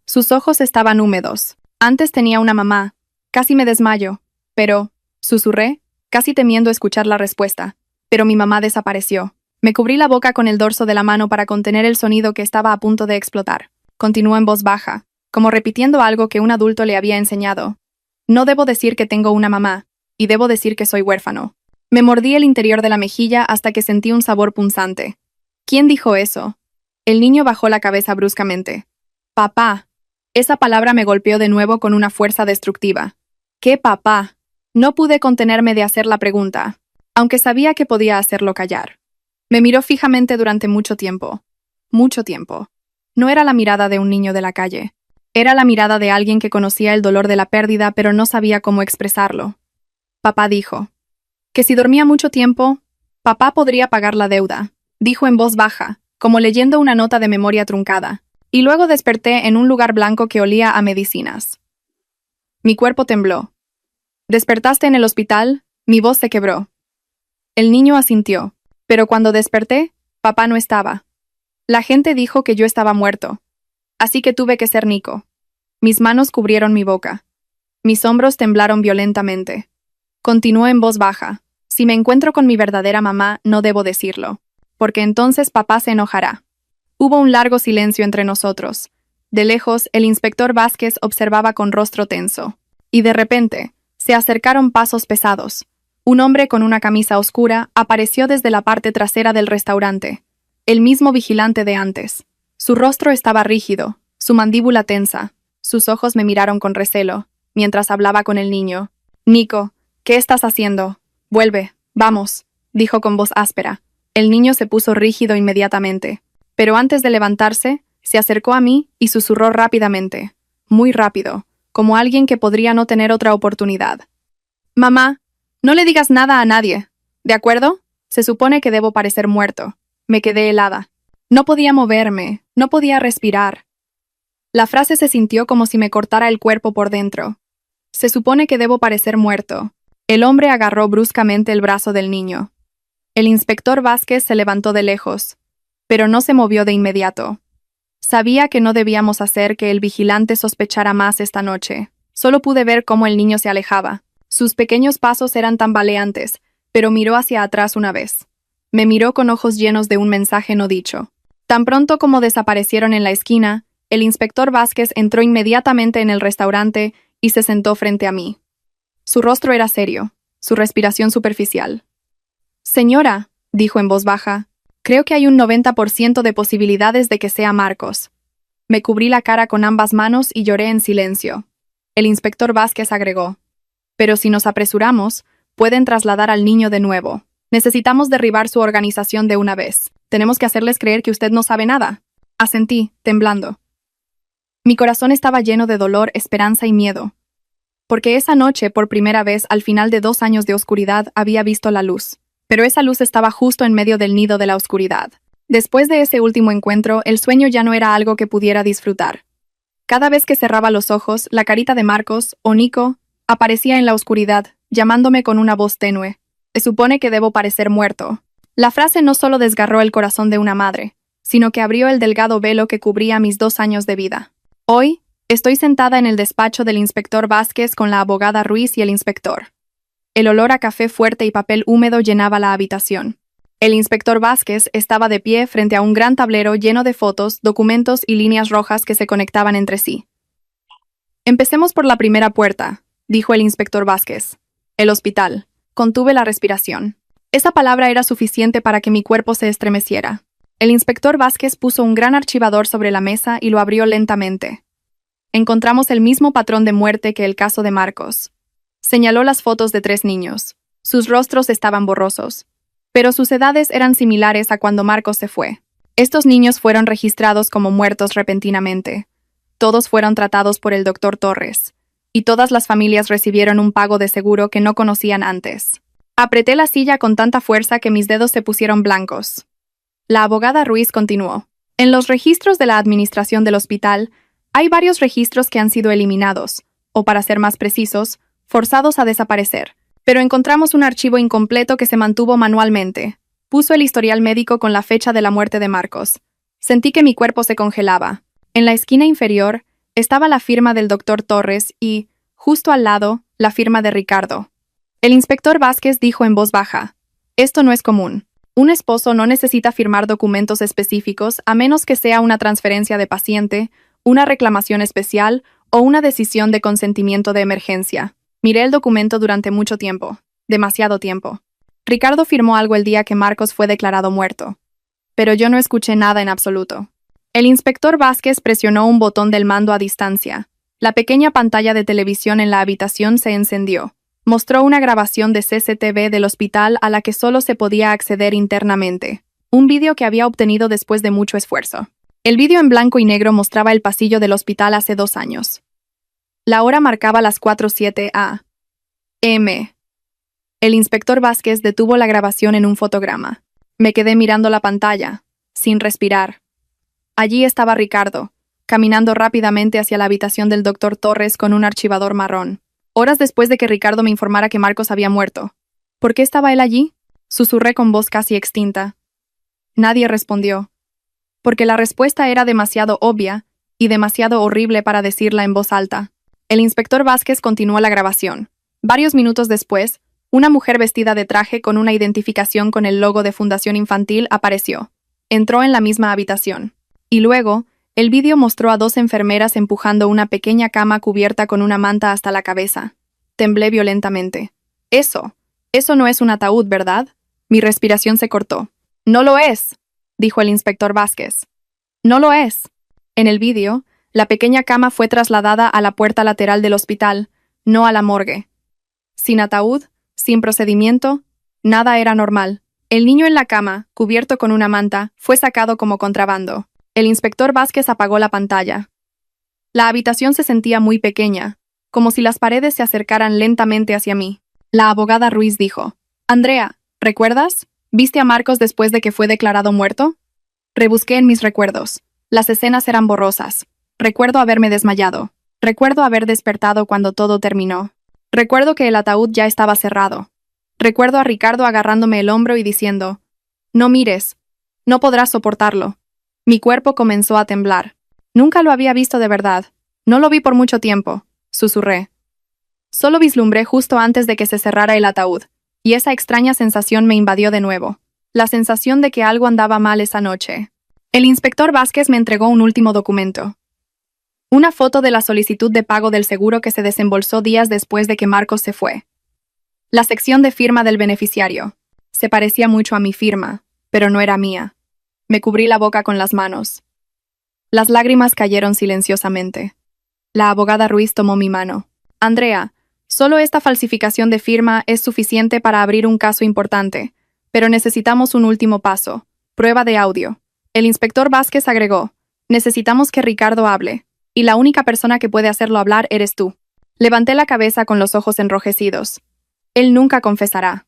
Sus ojos estaban húmedos. Antes tenía una mamá. Casi me desmayo. Pero, susurré, casi temiendo escuchar la respuesta. Pero mi mamá desapareció. Me cubrí la boca con el dorso de la mano para contener el sonido que estaba a punto de explotar. Continuó en voz baja. como repitiendo algo que un adulto le había enseñado. No debo decir que tengo una mamá, y debo decir que soy huérfano. Me mordí el interior de la mejilla hasta que sentí un sabor punzante. ¿Quién dijo eso? El niño bajó la cabeza bruscamente. Papá. Esa palabra me golpeó de nuevo con una fuerza destructiva. ¿Qué papá? No pude contenerme de hacer la pregunta, aunque sabía que podía hacerlo callar. Me miró fijamente durante mucho tiempo. Mucho tiempo. No era la mirada de un niño de la calle. Era la mirada de alguien que conocía el dolor de la pérdida pero no sabía cómo expresarlo. Papá dijo que si dormía mucho tiempo, papá podría pagar la deuda, dijo en voz baja, como leyendo una nota de memoria truncada, y luego desperté en un lugar blanco que olía a medicinas. Mi cuerpo tembló. ¿Despertaste en el hospital? Mi voz se quebró. El niño asintió, pero cuando desperté, papá no estaba. La gente dijo que yo estaba muerto, así que tuve que ser Nico. Mis manos cubrieron mi boca. Mis hombros temblaron violentamente. Continuó en voz baja. Si me encuentro con mi verdadera mamá, no debo decirlo, porque entonces papá se enojará. Hubo un largo silencio entre nosotros. De lejos, el inspector Vázquez observaba con rostro tenso. Y de repente, se acercaron pasos pesados. Un hombre con una camisa oscura apareció desde la parte trasera del restaurante. El mismo vigilante de antes. Su rostro estaba rígido, su mandíbula tensa. Sus ojos me miraron con recelo, mientras hablaba con el niño. Nico, ¿qué estás haciendo? Vuelve, vamos, dijo con voz áspera. El niño se puso rígido inmediatamente, pero antes de levantarse, se acercó a mí y susurró rápidamente, muy rápido, como alguien que podría no tener otra oportunidad. Mamá, no le digas nada a nadie, ¿de acuerdo? Se supone que debo parecer muerto. Me quedé helada. No podía moverme, no podía respirar. La frase se sintió como si me cortara el cuerpo por dentro. Se supone que debo parecer muerto. El hombre agarró bruscamente el brazo del niño. El inspector Vázquez se levantó de lejos, pero no se movió de inmediato. Sabía que no debíamos hacer que el vigilante sospechara más esta noche. Solo pude ver cómo el niño se alejaba. Sus pequeños pasos eran tambaleantes, pero miró hacia atrás una vez. Me miró con ojos llenos de un mensaje no dicho. Tan pronto como desaparecieron en la esquina, el inspector Vázquez entró inmediatamente en el restaurante y se sentó frente a mí. Su rostro era serio, su respiración superficial. Señora, dijo en voz baja, creo que hay un 90% de posibilidades de que sea Marcos. Me cubrí la cara con ambas manos y lloré en silencio. El inspector Vázquez agregó, pero si nos apresuramos, pueden trasladar al niño de nuevo. Necesitamos derribar su organización de una vez. Tenemos que hacerles creer que usted no sabe nada. Asentí, temblando. Mi corazón estaba lleno de dolor, esperanza y miedo. Porque esa noche, por primera vez, al final de 2 años de oscuridad, había visto la luz. Pero esa luz estaba justo en medio del nido de la oscuridad. Después de ese último encuentro, el sueño ya no era algo que pudiera disfrutar. Cada vez que cerraba los ojos, la carita de Marcos, o Nico, aparecía en la oscuridad, llamándome con una voz tenue. Se supone que debo parecer muerto. La frase no solo desgarró el corazón de una madre, sino que abrió el delgado velo que cubría mis 2 años de vida. Hoy, estoy sentada en el despacho del inspector Vázquez con la abogada Ruiz y el inspector. El olor a café fuerte y papel húmedo llenaba la habitación. El inspector Vázquez estaba de pie frente a un gran tablero lleno de fotos, documentos y líneas rojas que se conectaban entre sí. Empecemos por la primera puerta, dijo el inspector Vázquez. El hospital. Contuve la respiración. Esa palabra era suficiente para que mi cuerpo se estremeciera. El inspector Vázquez puso un gran archivador sobre la mesa y lo abrió lentamente. Encontramos el mismo patrón de muerte que el caso de Marcos. Señaló las fotos de 3 niños. Sus rostros estaban borrosos, pero sus edades eran similares a cuando Marcos se fue. Estos niños fueron registrados como muertos repentinamente. Todos fueron tratados por el doctor Torres, y todas las familias recibieron un pago de seguro que no conocían antes. Apreté la silla con tanta fuerza que mis dedos se pusieron blancos. La abogada Ruiz continuó. En los registros de la administración del hospital, hay varios registros que han sido eliminados, o para ser más precisos, forzados a desaparecer. Pero encontramos un archivo incompleto que se mantuvo manualmente. Puso el historial médico con la fecha de la muerte de Marcos. Sentí que mi cuerpo se congelaba. En la esquina inferior estaba la firma del doctor Torres y, justo al lado, la firma de Ricardo. El inspector Vázquez dijo en voz baja, «Esto no es común. Un esposo no necesita firmar documentos específicos a menos que sea una transferencia de paciente, una reclamación especial o una decisión de consentimiento de emergencia. Miré el documento durante mucho tiempo, demasiado tiempo. Ricardo firmó algo el día que Marcos fue declarado muerto, pero yo no escuché nada en absoluto. El inspector Vázquez presionó un botón del mando a distancia. La pequeña pantalla de televisión en la habitación se encendió. Mostró una grabación de CCTV del hospital a la que solo se podía acceder internamente. Un vídeo que había obtenido después de mucho esfuerzo. El vídeo en blanco y negro mostraba el pasillo del hospital hace 2 años. La hora marcaba las 4:07 a.m. El inspector Vázquez detuvo la grabación en un fotograma. Me quedé mirando la pantalla, sin respirar. Allí estaba Ricardo, caminando rápidamente hacia la habitación del doctor Torres con un archivador marrón. Horas después de que Ricardo me informara que Marcos había muerto. ¿Por qué estaba él allí? Susurré con voz casi extinta. Nadie respondió. Porque la respuesta era demasiado obvia y demasiado horrible para decirla en voz alta. El inspector Vázquez continuó la grabación. Varios minutos después, una mujer vestida de traje con una identificación con el logo de Fundación Infantil apareció. Entró en la misma habitación. Y luego, el vídeo mostró a 2 enfermeras empujando una pequeña cama cubierta con una manta hasta la cabeza. Temblé violentamente. Eso no es un ataúd, ¿verdad? Mi respiración se cortó. No lo es, dijo el inspector Vázquez. No lo es. En el vídeo, la pequeña cama fue trasladada a la puerta lateral del hospital, no a la morgue. Sin ataúd, sin procedimiento, nada era normal. El niño en la cama, cubierto con una manta, fue sacado como contrabando. El inspector Vázquez apagó la pantalla. La habitación se sentía muy pequeña, como si las paredes se acercaran lentamente hacia mí. La abogada Ruiz dijo: «Andrea, ¿recuerdas? ¿Viste a Marcos después de que fue declarado muerto?» Rebusqué en mis recuerdos. Las escenas eran borrosas. Recuerdo haberme desmayado. Recuerdo haber despertado cuando todo terminó. Recuerdo que el ataúd ya estaba cerrado. Recuerdo a Ricardo agarrándome el hombro y diciendo: «No mires. No podrás soportarlo». Mi cuerpo comenzó a temblar. Nunca lo había visto de verdad. No lo vi por mucho tiempo, susurré. Solo vislumbré justo antes de que se cerrara el ataúd, y esa extraña sensación me invadió de nuevo. La sensación de que algo andaba mal esa noche. El inspector Vázquez me entregó un último documento. Una foto de la solicitud de pago del seguro que se desembolsó días después de que Marcos se fue. La sección de firma del beneficiario. Se parecía mucho a mi firma, pero no era mía. Me cubrí la boca con las manos. Las lágrimas cayeron silenciosamente. La abogada Ruiz tomó mi mano. «Andrea, solo esta falsificación de firma es suficiente para abrir un caso importante, pero necesitamos un último paso. Prueba de audio». El inspector Vázquez agregó: «Necesitamos que Ricardo hable, y la única persona que puede hacerlo hablar eres tú». Levanté la cabeza con los ojos enrojecidos. «Él nunca confesará».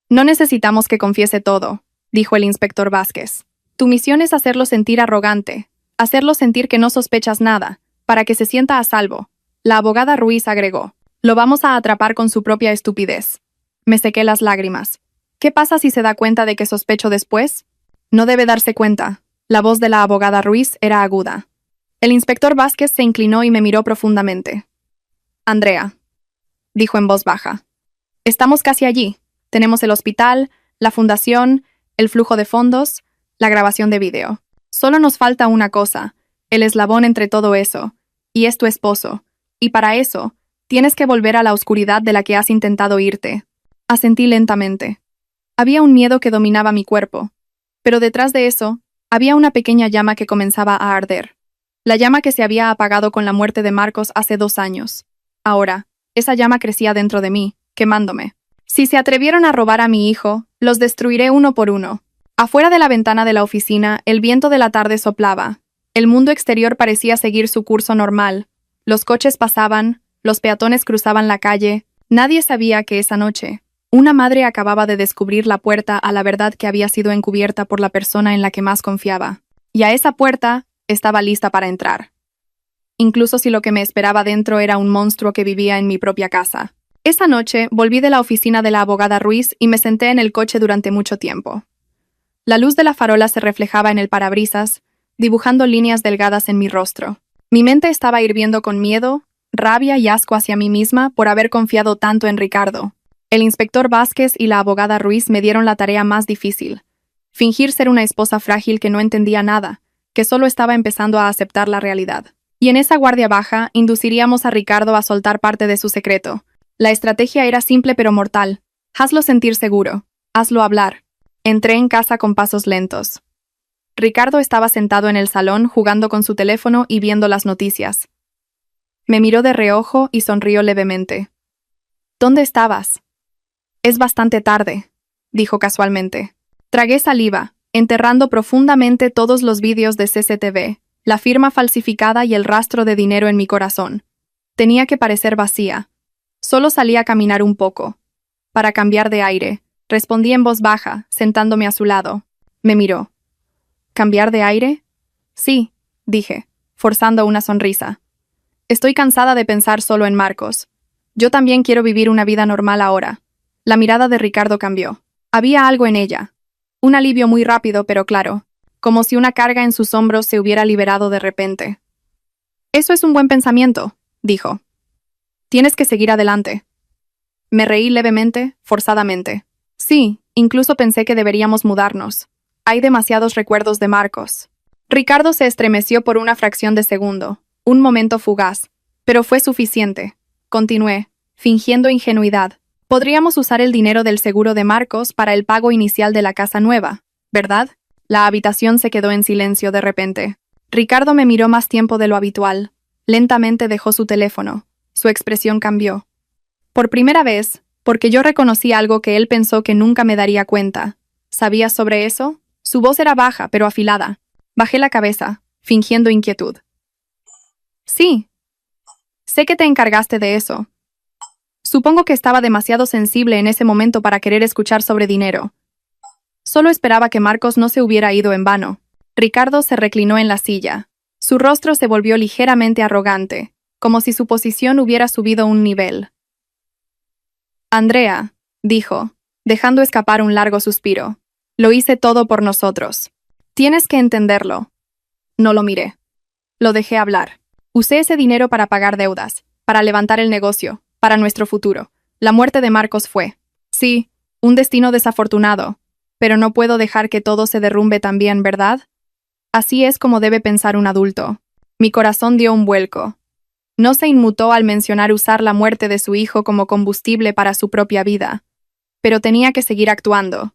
«No necesitamos que confiese todo», dijo el inspector Vázquez. «Tu misión es hacerlo sentir arrogante, hacerlo sentir que no sospechas nada, para que se sienta a salvo». La abogada Ruiz agregó: «Lo vamos a atrapar con su propia estupidez». Me sequé las lágrimas. «¿Qué pasa si se da cuenta de que sospecho después?» «No debe darse cuenta». La voz de la abogada Ruiz era aguda. El inspector Vázquez se inclinó y me miró profundamente. «Andrea», dijo en voz baja, «estamos casi allí. Tenemos el hospital, la fundación, el flujo de fondos, la grabación de vídeo. Solo nos falta una cosa, el eslabón entre todo eso, y es tu esposo. Y para eso, tienes que volver a la oscuridad de la que has intentado irte». Asentí lentamente. Había un miedo que dominaba mi cuerpo, pero detrás de eso, había una pequeña llama que comenzaba a arder. La llama que se había apagado con la muerte de Marcos hace 2 años. Ahora, esa llama crecía dentro de mí, quemándome. Si se atrevieron a robar a mi hijo, los destruiré uno por uno. Afuera de la ventana de la oficina, el viento de la tarde soplaba. El mundo exterior parecía seguir su curso normal. Los coches pasaban, los peatones cruzaban la calle. Nadie sabía que esa noche, una madre acababa de descubrir la puerta a la verdad que había sido encubierta por la persona en la que más confiaba. Y a esa puerta estaba lista para entrar. Incluso si lo que me esperaba dentro era un monstruo que vivía en mi propia casa. Esa noche volví de la oficina de la abogada Ruiz y me senté en el coche durante mucho tiempo. La luz de la farola se reflejaba en el parabrisas, dibujando líneas delgadas en mi rostro. Mi mente estaba hirviendo con miedo, rabia y asco hacia mí misma por haber confiado tanto en Ricardo. El inspector Vázquez y la abogada Ruiz me dieron la tarea más difícil. Fingir ser una esposa frágil que no entendía nada, que solo estaba empezando a aceptar la realidad. Y en esa guardia baja, induciríamos a Ricardo a soltar parte de su secreto. La estrategia era simple pero mortal. Hazlo sentir seguro. Hazlo hablar. Entré en casa con pasos lentos. Ricardo estaba sentado en el salón jugando con su teléfono y viendo las noticias. Me miró de reojo y sonrió levemente. ¿Dónde estabas? Es bastante tarde, dijo casualmente. Tragué saliva, enterrando profundamente todos los vídeos de CCTV, la firma falsificada y el rastro de dinero en mi corazón. Tenía que parecer vacía. Solo salí a caminar un poco. Para cambiar de aire, respondí en voz baja, sentándome a su lado. Me miró. ¿Cambiar de aire? Sí, dije, forzando una sonrisa. Estoy cansada de pensar solo en Marcos. Yo también quiero vivir una vida normal ahora. La mirada de Ricardo cambió. Había algo en ella. Un alivio muy rápido pero claro, como si una carga en sus hombros se hubiera liberado de repente. Eso es un buen pensamiento, dijo. Tienes que seguir adelante. Me reí levemente, forzadamente. Sí, incluso pensé que deberíamos mudarnos. Hay demasiados recuerdos de Marcos. Ricardo se estremeció por una fracción de segundo, un momento fugaz, pero fue suficiente. Continué, fingiendo ingenuidad. Podríamos usar el dinero del seguro de Marcos para el pago inicial de la casa nueva, ¿verdad? La habitación se quedó en silencio de repente. Ricardo me miró más tiempo de lo habitual. Lentamente dejó su teléfono. Su expresión cambió. Por primera vez, porque yo reconocí algo que él pensó que nunca me daría cuenta. ¿Sabías sobre eso? Su voz era baja, pero afilada. Bajé la cabeza, fingiendo inquietud. Sí. Sé que te encargaste de eso. Supongo que estaba demasiado sensible en ese momento para querer escuchar sobre dinero. Solo esperaba que Marcos no se hubiera ido en vano. Ricardo se reclinó en la silla. Su rostro se volvió ligeramente arrogante, como si su posición hubiera subido un nivel. Andrea, dijo, dejando escapar un largo suspiro. Lo hice todo por nosotros. Tienes que entenderlo. No lo miré. Lo dejé hablar. Usé ese dinero para pagar deudas, para levantar el negocio, para nuestro futuro. La muerte de Marcos fue, sí, un destino desafortunado, pero no puedo dejar que todo se derrumbe también, ¿verdad? Así es como debe pensar un adulto. Mi corazón dio un vuelco. No se inmutó al mencionar usar la muerte de su hijo como combustible para su propia vida. Pero tenía que seguir actuando.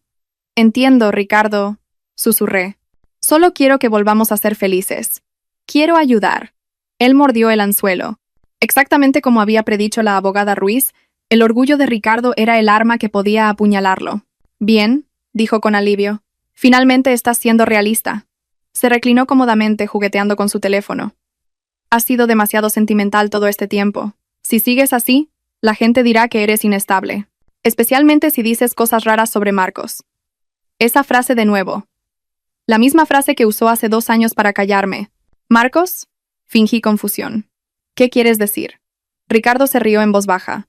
Entiendo, Ricardo, susurré. Solo quiero que volvamos a ser felices. Quiero ayudar. Él mordió el anzuelo. Exactamente como había predicho la abogada Ruiz, el orgullo de Ricardo era el arma que podía apuñalarlo. Bien, dijo con alivio. Finalmente estás siendo realista. Se reclinó cómodamente jugueteando con su teléfono. Has sido demasiado sentimental todo este tiempo. Si sigues así, la gente dirá que eres inestable. Especialmente si dices cosas raras sobre Marcos. Esa frase de nuevo. La misma frase que usó hace 2 años para callarme. ¿Marcos? Fingí confusión. ¿Qué quieres decir? Ricardo se rió en voz baja.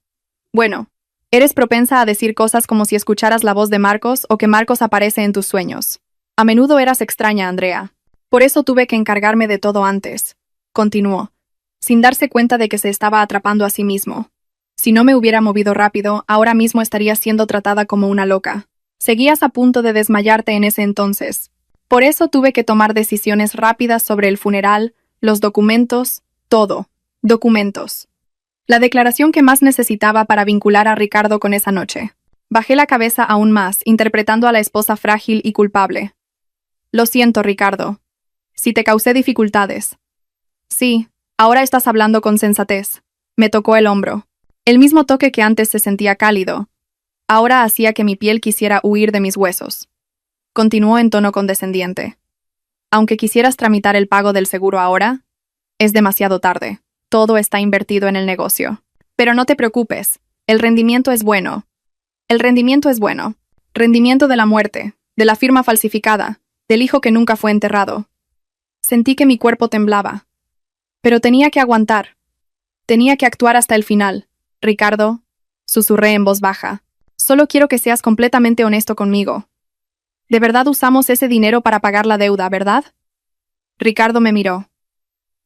Bueno, eres propensa a decir cosas como si escucharas la voz de Marcos o que Marcos aparece en tus sueños. A menudo eras extraña, Andrea. Por eso tuve que encargarme de todo antes. Continuó, sin darse cuenta de que se estaba atrapando a sí mismo. Si no me hubiera movido rápido, ahora mismo estarías siendo tratada como una loca. Seguías a punto de desmayarte en ese entonces. Por eso tuve que tomar decisiones rápidas sobre el funeral, los documentos, todo. Documentos. La declaración que más necesitaba para vincular a Ricardo con esa noche. Bajé la cabeza aún más, interpretando a la esposa frágil y culpable. Lo siento, Ricardo. Si te causé dificultades. Sí, ahora estás hablando con sensatez. Me tocó el hombro. El mismo toque que antes se sentía cálido. Ahora hacía que mi piel quisiera huir de mis huesos. Continuó en tono condescendiente. Aunque quisieras tramitar el pago del seguro ahora, es demasiado tarde. Todo está invertido en el negocio. Pero no te preocupes, el rendimiento es bueno. El rendimiento es bueno. Rendimiento de la muerte, de la firma falsificada, del hijo que nunca fue enterrado. Sentí que mi cuerpo temblaba. Pero tenía que aguantar. Tenía que actuar hasta el final. Ricardo, susurré en voz baja. Solo quiero que seas completamente honesto conmigo. ¿De verdad usamos ese dinero para pagar la deuda, verdad? Ricardo me miró.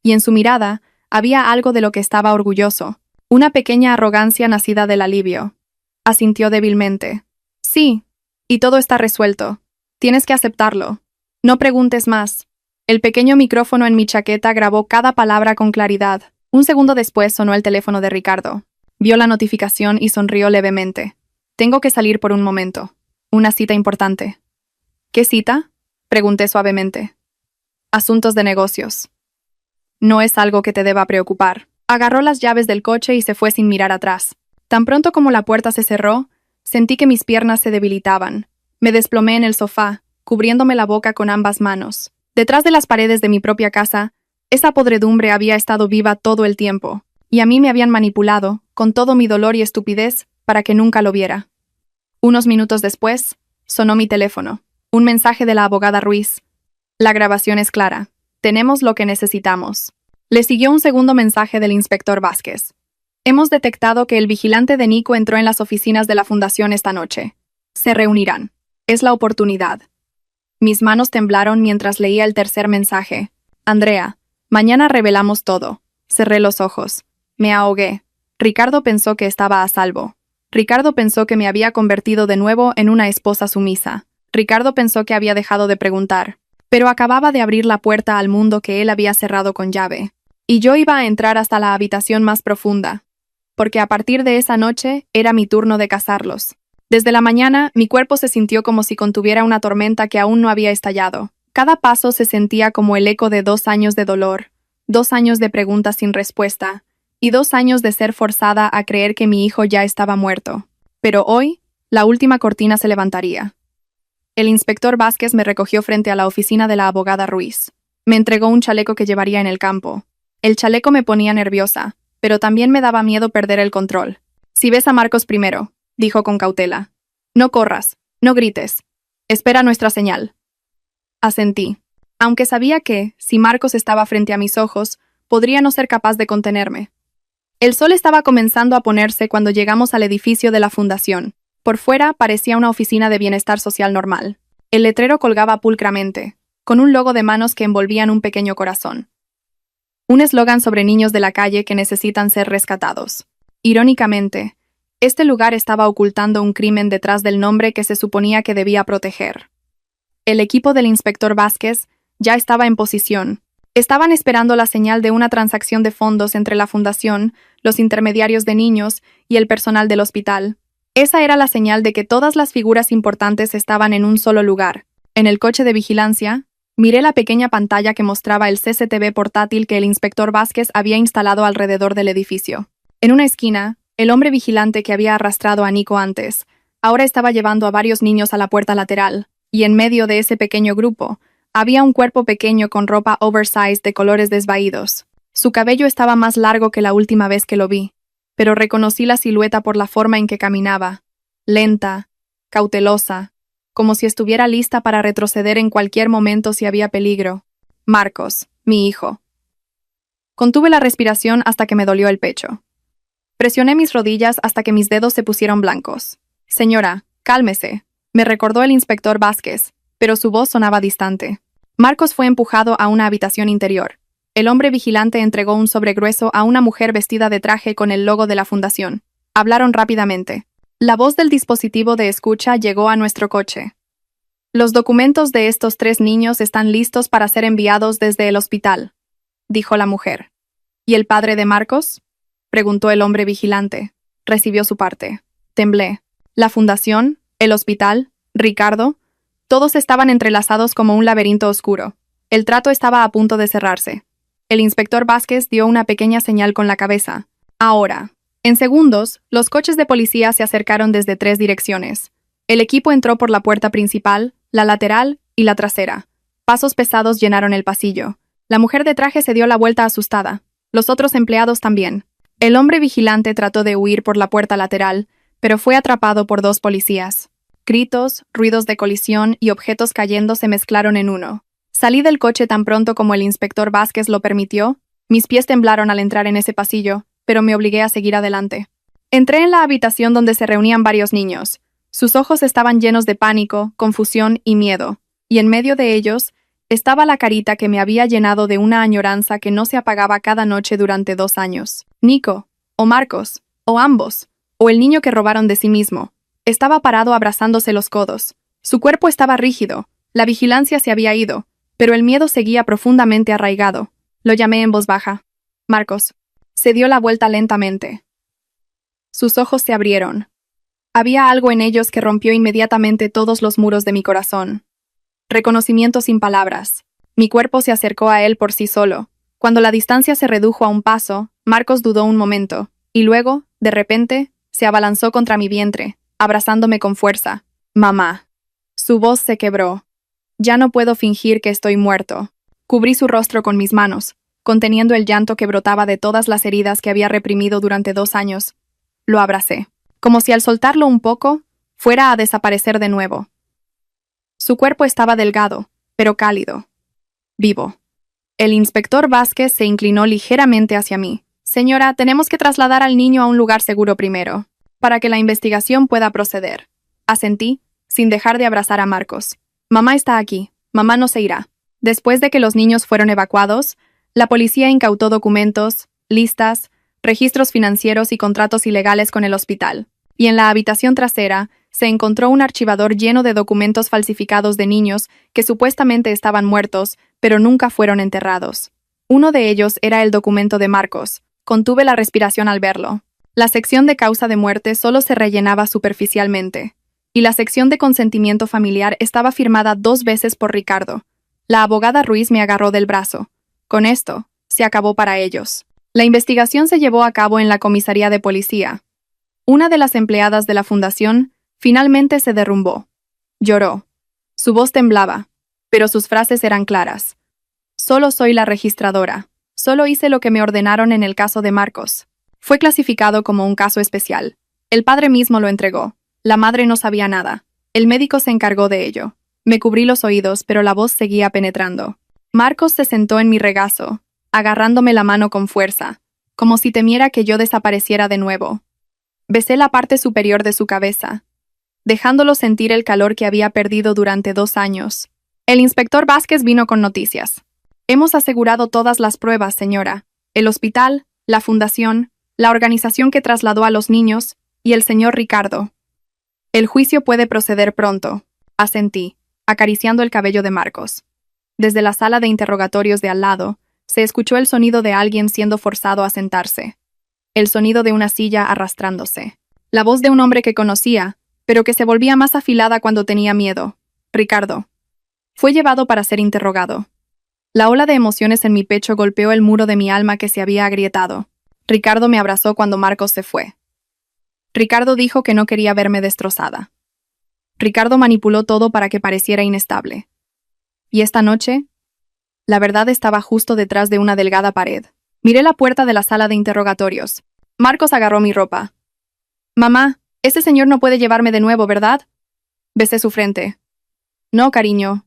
Y en su mirada había algo de lo que estaba orgulloso, una pequeña arrogancia nacida del alivio. Asintió débilmente. Sí, y todo está resuelto. Tienes que aceptarlo. No preguntes más. El pequeño micrófono en mi chaqueta grabó cada palabra con claridad. Un segundo después sonó el teléfono de Ricardo. Vio la notificación y sonrió levemente. Tengo que salir por un momento. Una cita importante. ¿Qué cita? Pregunté suavemente. Asuntos de negocios. No es algo que te deba preocupar. Agarró las llaves del coche y se fue sin mirar atrás. Tan pronto como la puerta se cerró, sentí que mis piernas se debilitaban. Me desplomé en el sofá, cubriéndome la boca con ambas manos. Detrás de las paredes de mi propia casa, esa podredumbre había estado viva todo el tiempo, y a mí me habían manipulado, con todo mi dolor y estupidez, para que nunca lo viera. Unos minutos después, sonó mi teléfono. Un mensaje de la abogada Ruiz. La grabación es clara. Tenemos lo que necesitamos. Le siguió un segundo mensaje del inspector Vázquez. Hemos detectado que el vigilante de Nico entró en las oficinas de la fundación esta noche. Se reunirán. Es la oportunidad. Mis manos temblaron mientras leía el tercer mensaje. Andrea, mañana revelamos todo. Cerré los ojos. Me ahogué. Ricardo pensó que estaba a salvo. Ricardo pensó que me había convertido de nuevo en una esposa sumisa. Ricardo pensó que había dejado de preguntar. Pero acababa de abrir la puerta al mundo que él había cerrado con llave. Y yo iba a entrar hasta la habitación más profunda. Porque a partir de esa noche era mi turno de cazarlos. Desde la mañana, mi cuerpo se sintió como si contuviera una tormenta que aún no había estallado. Cada paso se sentía como el eco de 2 años de dolor, 2 años de preguntas sin respuesta, y 2 años de ser forzada a creer que mi hijo ya estaba muerto. Pero hoy, la última cortina se levantaría. El inspector Vázquez me recogió frente a la oficina de la abogada Ruiz. Me entregó un chaleco que llevaría en el campo. El chaleco me ponía nerviosa, pero también me daba miedo perder el control. Si ves a Marcos primero, dijo con cautela. No corras, no grites. Espera nuestra señal. Asentí, aunque sabía que, si Marcos estaba frente a mis ojos, podría no ser capaz de contenerme. El sol estaba comenzando a ponerse cuando llegamos al edificio de la fundación. Por fuera parecía una oficina de bienestar social normal. El letrero colgaba pulcramente, con un logo de manos que envolvían un pequeño corazón. Un eslogan sobre niños de la calle que necesitan ser rescatados. Irónicamente, este lugar estaba ocultando un crimen detrás del nombre que se suponía que debía proteger. El equipo del inspector Vázquez ya estaba en posición. Estaban esperando la señal de una transacción de fondos entre la fundación, los intermediarios de niños y el personal del hospital. Esa era la señal de que todas las figuras importantes estaban en un solo lugar. En el coche de vigilancia, miré la pequeña pantalla que mostraba el CCTV portátil que el inspector Vázquez había instalado alrededor del edificio. En una esquina, el hombre vigilante que había arrastrado a Nico antes, ahora estaba llevando a varios niños a la puerta lateral, y en medio de ese pequeño grupo, había un cuerpo pequeño con ropa oversize de colores desvaídos. Su cabello estaba más largo que la última vez que lo vi, pero reconocí la silueta por la forma en que caminaba, lenta, cautelosa, como si estuviera lista para retroceder en cualquier momento si había peligro. Marcos, mi hijo. Contuve la respiración hasta que me dolió el pecho. Presioné mis rodillas hasta que mis dedos se pusieron blancos. Señora, cálmese, me recordó el inspector Vázquez, pero su voz sonaba distante. Marcos fue empujado a una habitación interior. El hombre vigilante entregó un sobre grueso a una mujer vestida de traje con el logo de la fundación. Hablaron rápidamente. La voz del dispositivo de escucha llegó a nuestro coche. Los documentos de estos 3 niños están listos para ser enviados desde el hospital, dijo la mujer. ¿Y el padre de Marcos?, preguntó el hombre vigilante. Recibió su parte. Temblé. La fundación, el hospital, Ricardo, todos estaban entrelazados como un laberinto oscuro. El trato estaba a punto de cerrarse. El inspector Vázquez dio una pequeña señal con la cabeza. Ahora. En segundos, los coches de policía se acercaron desde 3 direcciones. El equipo entró por la puerta principal, la lateral y la trasera. Pasos pesados llenaron el pasillo. La mujer de traje se dio la vuelta asustada. Los otros empleados también. El hombre vigilante trató de huir por la puerta lateral, pero fue atrapado por 2 policías. Gritos, ruidos de colisión y objetos cayendo se mezclaron en uno. Salí del coche tan pronto como el inspector Vázquez lo permitió. Mis pies temblaron al entrar en ese pasillo, pero me obligué a seguir adelante. Entré en la habitación donde se reunían varios niños. Sus ojos estaban llenos de pánico, confusión y miedo, y en medio de ellos estaba la carita que me había llenado de una añoranza que no se apagaba cada noche durante 2 años. Nico, o Marcos, o ambos, o el niño que robaron de sí mismo. Estaba parado abrazándose los codos. Su cuerpo estaba rígido, la vigilancia se había ido, pero el miedo seguía profundamente arraigado. Lo llamé en voz baja. Marcos. Se dio la vuelta lentamente. Sus ojos se abrieron. Había algo en ellos que rompió inmediatamente todos los muros de mi corazón. Reconocimiento sin palabras. Mi cuerpo se acercó a él por sí solo. Cuando la distancia se redujo a un paso, Marcos dudó un momento, y luego, de repente, se abalanzó contra mi vientre, abrazándome con fuerza. Mamá. Su voz se quebró. Ya no puedo fingir que estoy muerto. Cubrí su rostro con mis manos, conteniendo el llanto que brotaba de todas las heridas que había reprimido durante 2 años. Lo abracé, como si al soltarlo un poco, fuera a desaparecer de nuevo. Su cuerpo estaba delgado, pero cálido. Vivo. El inspector Vázquez se inclinó ligeramente hacia mí. Señora, tenemos que trasladar al niño a un lugar seguro primero, para que la investigación pueda proceder. Asentí, sin dejar de abrazar a Marcos. Mamá está aquí. Mamá no se irá. Después de que los niños fueron evacuados, la policía incautó documentos, listas, registros financieros y contratos ilegales con el hospital. Y en la habitación trasera se encontró un archivador lleno de documentos falsificados de niños que supuestamente estaban muertos, pero nunca fueron enterrados. Uno de ellos era el documento de Marcos. Contuve la respiración al verlo. La sección de causa de muerte solo se rellenaba superficialmente, y la sección de consentimiento familiar estaba firmada 2 veces por Ricardo. La abogada Ruiz me agarró del brazo. Con esto, se acabó para ellos. La investigación se llevó a cabo en la comisaría de policía. Una de las empleadas de la fundación finalmente se derrumbó. Lloró. Su voz temblaba, pero sus frases eran claras. Solo soy la registradora. Solo hice lo que me ordenaron en el caso de Marcos. Fue clasificado como un caso especial. El padre mismo lo entregó. La madre no sabía nada. El médico se encargó de ello. Me cubrí los oídos, pero la voz seguía penetrando. Marcos se sentó en mi regazo, agarrándome la mano con fuerza, como si temiera que yo desapareciera de nuevo. Besé la parte superior de su cabeza, dejándolo sentir el calor que había perdido durante 2 años. El inspector Vázquez vino con noticias. Hemos asegurado todas las pruebas, señora. El hospital, la fundación, la organización que trasladó a los niños, y el señor Ricardo. El juicio puede proceder pronto, asentí, acariciando el cabello de Marcos. Desde la sala de interrogatorios de al lado, se escuchó el sonido de alguien siendo forzado a sentarse. El sonido de una silla arrastrándose. La voz de un hombre que conocía, pero que se volvía más afilada cuando tenía miedo. Ricardo. Fue llevado para ser interrogado. La ola de emociones en mi pecho golpeó el muro de mi alma que se había agrietado. Ricardo me abrazó cuando Marcos se fue. Ricardo dijo que no quería verme destrozada. Ricardo manipuló todo para que pareciera inestable. Y esta noche, la verdad estaba justo detrás de una delgada pared. Miré la puerta de la sala de interrogatorios. Marcos agarró mi ropa. Mamá, ese señor no puede llevarme de nuevo, ¿verdad? Besé su frente. No, cariño.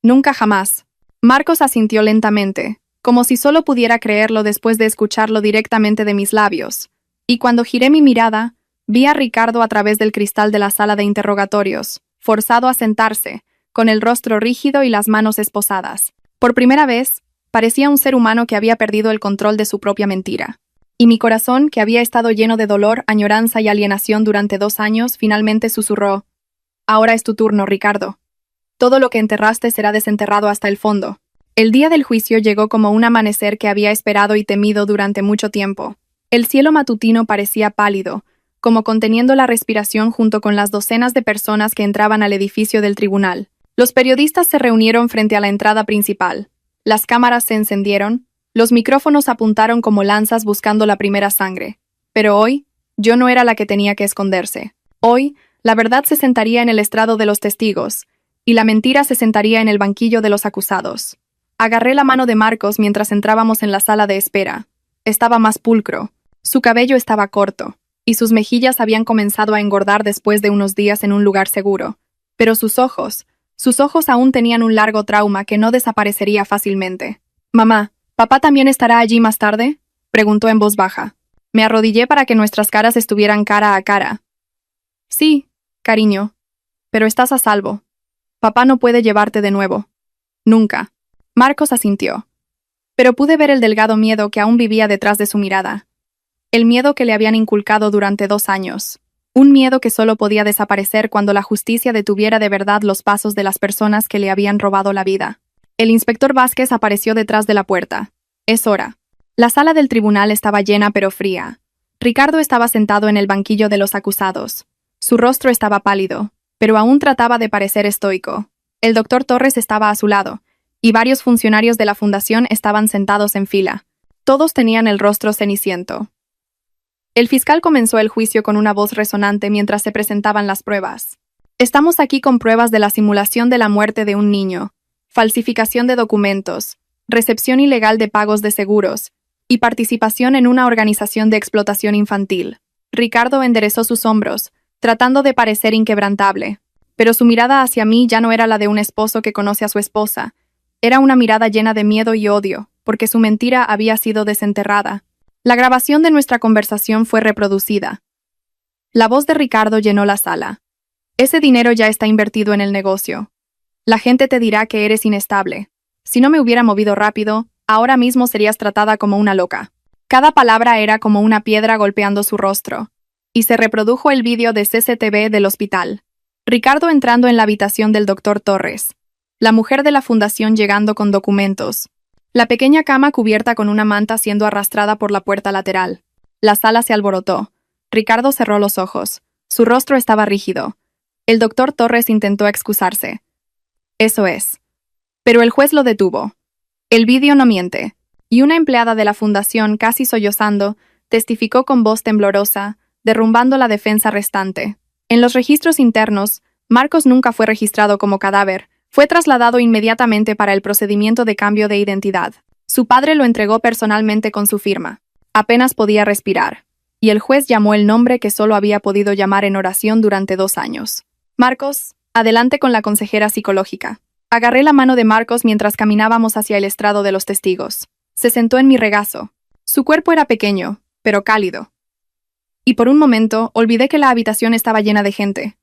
Nunca jamás. Marcos asintió lentamente, como si solo pudiera creerlo después de escucharlo directamente de mis labios. Y cuando giré mi mirada, vi a Ricardo a través del cristal de la sala de interrogatorios, forzado a sentarse, con el rostro rígido y las manos esposadas. Por primera vez, parecía un ser humano que había perdido el control de su propia mentira. Y mi corazón, que había estado lleno de dolor, añoranza y alienación durante 2 años, finalmente susurró: Ahora es tu turno, Ricardo. Todo lo que enterraste será desenterrado hasta el fondo. El día del juicio llegó como un amanecer que había esperado y temido durante mucho tiempo. El cielo matutino parecía pálido, como conteniendo la respiración junto con las docenas de personas que entraban al edificio del tribunal. Los periodistas se reunieron frente a la entrada principal. Las cámaras se encendieron, los micrófonos apuntaron como lanzas buscando la primera sangre. Pero hoy, yo no era la que tenía que esconderse. Hoy, la verdad se sentaría en el estrado de los testigos, y la mentira se sentaría en el banquillo de los acusados. Agarré la mano de Marcos mientras entrábamos en la sala de espera. Estaba más pulcro. Su cabello estaba corto, y sus mejillas habían comenzado a engordar después de unos días en un lugar seguro. Pero sus ojos aún tenían un largo trauma que no desaparecería fácilmente. Mamá, ¿papá también estará allí más tarde?, preguntó en voz baja. Me arrodillé para que nuestras caras estuvieran cara a cara. Sí, cariño, pero estás a salvo. Papá no puede llevarte de nuevo. Nunca. Marcos asintió. Pero pude ver el delgado miedo que aún vivía detrás de su mirada. El miedo que le habían inculcado durante 2 años. Un miedo que solo podía desaparecer cuando la justicia detuviera de verdad los pasos de las personas que le habían robado la vida. El inspector Vázquez apareció detrás de la puerta. Es hora. La sala del tribunal estaba llena pero fría. Ricardo estaba sentado en el banquillo de los acusados. Su rostro estaba pálido, pero aún trataba de parecer estoico. El doctor Torres estaba a su lado, y varios funcionarios de la fundación estaban sentados en fila. Todos tenían el rostro ceniciento. El fiscal comenzó el juicio con una voz resonante mientras se presentaban las pruebas. Estamos aquí con pruebas de la simulación de la muerte de un niño, falsificación de documentos, recepción ilegal de pagos de seguros y participación en una organización de explotación infantil. Ricardo enderezó sus hombros, tratando de parecer inquebrantable, pero su mirada hacia mí ya no era la de un esposo que conoce a su esposa. Era una mirada llena de miedo y odio, porque su mentira había sido desenterrada. La grabación de nuestra conversación fue reproducida. La voz de Ricardo llenó la sala. Ese dinero ya está invertido en el negocio. La gente te dirá que eres inestable. Si no me hubiera movido rápido, ahora mismo serías tratada como una loca. Cada palabra era como una piedra golpeando su rostro. Y se reprodujo el vídeo de CCTV del hospital. Ricardo entrando en la habitación del doctor Torres. La mujer de la fundación llegando con documentos. La pequeña cama cubierta con una manta siendo arrastrada por la puerta lateral. La sala se alborotó. Ricardo cerró los ojos. Su rostro estaba rígido. El doctor Torres intentó excusarse. Eso es. Pero el juez lo detuvo. El vídeo no miente. Y una empleada de la fundación, casi sollozando, testificó con voz temblorosa, derrumbando la defensa restante. En los registros internos, Marcos nunca fue registrado como cadáver. Fue trasladado inmediatamente para el procedimiento de cambio de identidad. Su padre lo entregó personalmente con su firma. Apenas podía respirar. Y el juez llamó el nombre que solo había podido llamar en oración durante 2 años. Marcos, adelante con la consejera psicológica. Agarré la mano de Marcos mientras caminábamos hacia el estrado de los testigos. Se sentó en mi regazo. Su cuerpo era pequeño, pero cálido. Y por un momento olvidé que la habitación estaba llena de gente.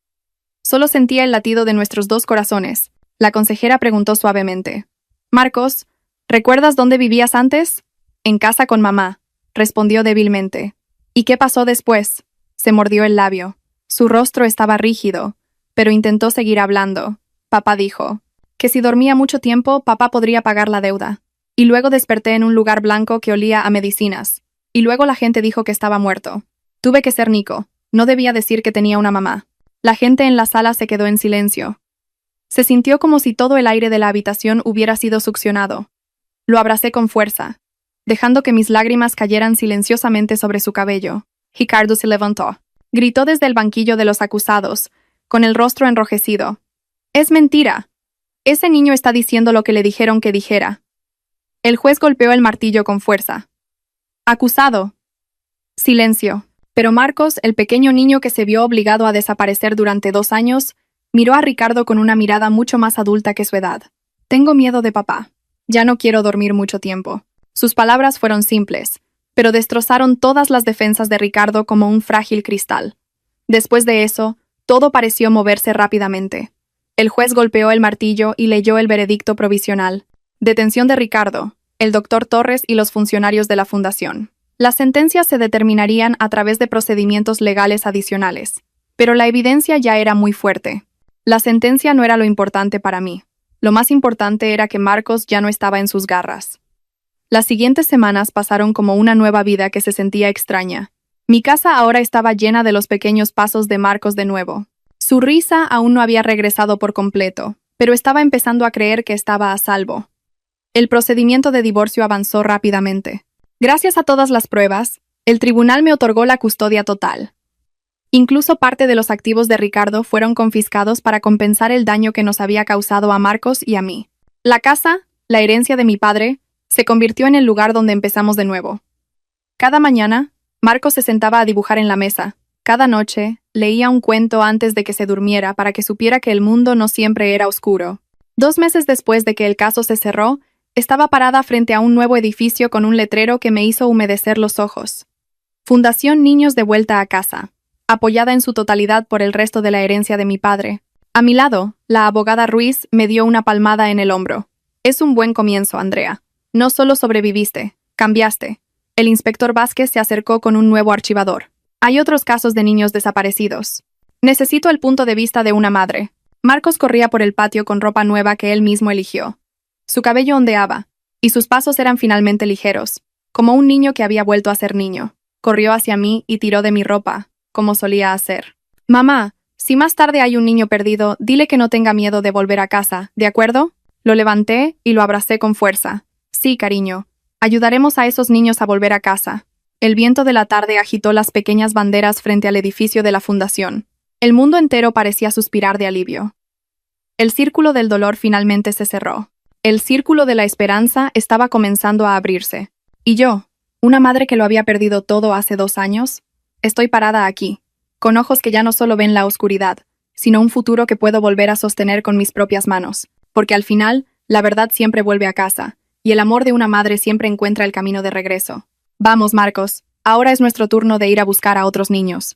Solo sentía el latido de nuestros 2 corazones. La consejera preguntó suavemente. Marcos, ¿recuerdas dónde vivías antes? En casa con mamá, respondió débilmente. ¿Y qué pasó después? Se mordió el labio. Su rostro estaba rígido, pero intentó seguir hablando. Papá dijo que si dormía mucho tiempo, papá podría pagar la deuda. Y luego desperté en un lugar blanco que olía a medicinas. Y luego la gente dijo que estaba muerto. Tuve que ser Nico. No debía decir que tenía una mamá. La gente en la sala se quedó en silencio. Se sintió como si todo el aire de la habitación hubiera sido succionado. Lo abracé con fuerza, dejando que mis lágrimas cayeran silenciosamente sobre su cabello. Ricardo se levantó. Gritó desde el banquillo de los acusados, con el rostro enrojecido. «Es mentira. Ese niño está diciendo lo que le dijeron que dijera». El juez golpeó el martillo con fuerza. «Acusado». Silencio. Pero Marcos, el pequeño niño que se vio obligado a desaparecer durante 2 años, miró a Ricardo con una mirada mucho más adulta que su edad. «Tengo miedo de papá. Ya no quiero dormir mucho tiempo». Sus palabras fueron simples, pero destrozaron todas las defensas de Ricardo como un frágil cristal. Después de eso, todo pareció moverse rápidamente. El juez golpeó el martillo y leyó el veredicto provisional. Detención de Ricardo, el doctor Torres y los funcionarios de la fundación. Las sentencias se determinarían a través de procedimientos legales adicionales, pero la evidencia ya era muy fuerte. La sentencia no era lo importante para mí. Lo más importante era que Marcos ya no estaba en sus garras. Las siguientes semanas pasaron como una nueva vida que se sentía extraña. Mi casa ahora estaba llena de los pequeños pasos de Marcos de nuevo. Su risa aún no había regresado por completo, pero estaba empezando a creer que estaba a salvo. El procedimiento de divorcio avanzó rápidamente. Gracias a todas las pruebas, el tribunal me otorgó la custodia total. Incluso parte de los activos de Ricardo fueron confiscados para compensar el daño que nos había causado a Marcos y a mí. La casa, la herencia de mi padre, se convirtió en el lugar donde empezamos de nuevo. Cada mañana, Marcos se sentaba a dibujar en la mesa. Cada noche, leía un cuento antes de que se durmiera para que supiera que el mundo no siempre era oscuro. 2 meses después de que el caso se cerró, estaba parada frente a un nuevo edificio con un letrero que me hizo humedecer los ojos. Fundación Niños de Vuelta a Casa, apoyada en su totalidad por el resto de la herencia de mi padre. A mi lado, la abogada Ruiz me dio una palmada en el hombro. Es un buen comienzo, Andrea. No solo sobreviviste, cambiaste. El inspector Vázquez se acercó con un nuevo archivador. Hay otros casos de niños desaparecidos. Necesito el punto de vista de una madre. Marcos corría por el patio con ropa nueva que él mismo eligió. Su cabello ondeaba, y sus pasos eran finalmente ligeros, como un niño que había vuelto a ser niño. Corrió hacia mí y tiró de mi ropa, como solía hacer. Mamá, si más tarde hay un niño perdido, dile que no tenga miedo de volver a casa, ¿de acuerdo? Lo levanté y lo abracé con fuerza. Sí, cariño. Ayudaremos a esos niños a volver a casa. El viento de la tarde agitó las pequeñas banderas frente al edificio de la fundación. El mundo entero parecía suspirar de alivio. El círculo del dolor finalmente se cerró. El círculo de la esperanza estaba comenzando a abrirse. Y yo, una madre que lo había perdido todo hace 2 años, estoy parada aquí, con ojos que ya no solo ven la oscuridad, sino un futuro que puedo volver a sostener con mis propias manos. Porque al final, la verdad siempre vuelve a casa, y el amor de una madre siempre encuentra el camino de regreso. Vamos, Marcos, ahora es nuestro turno de ir a buscar a otros niños.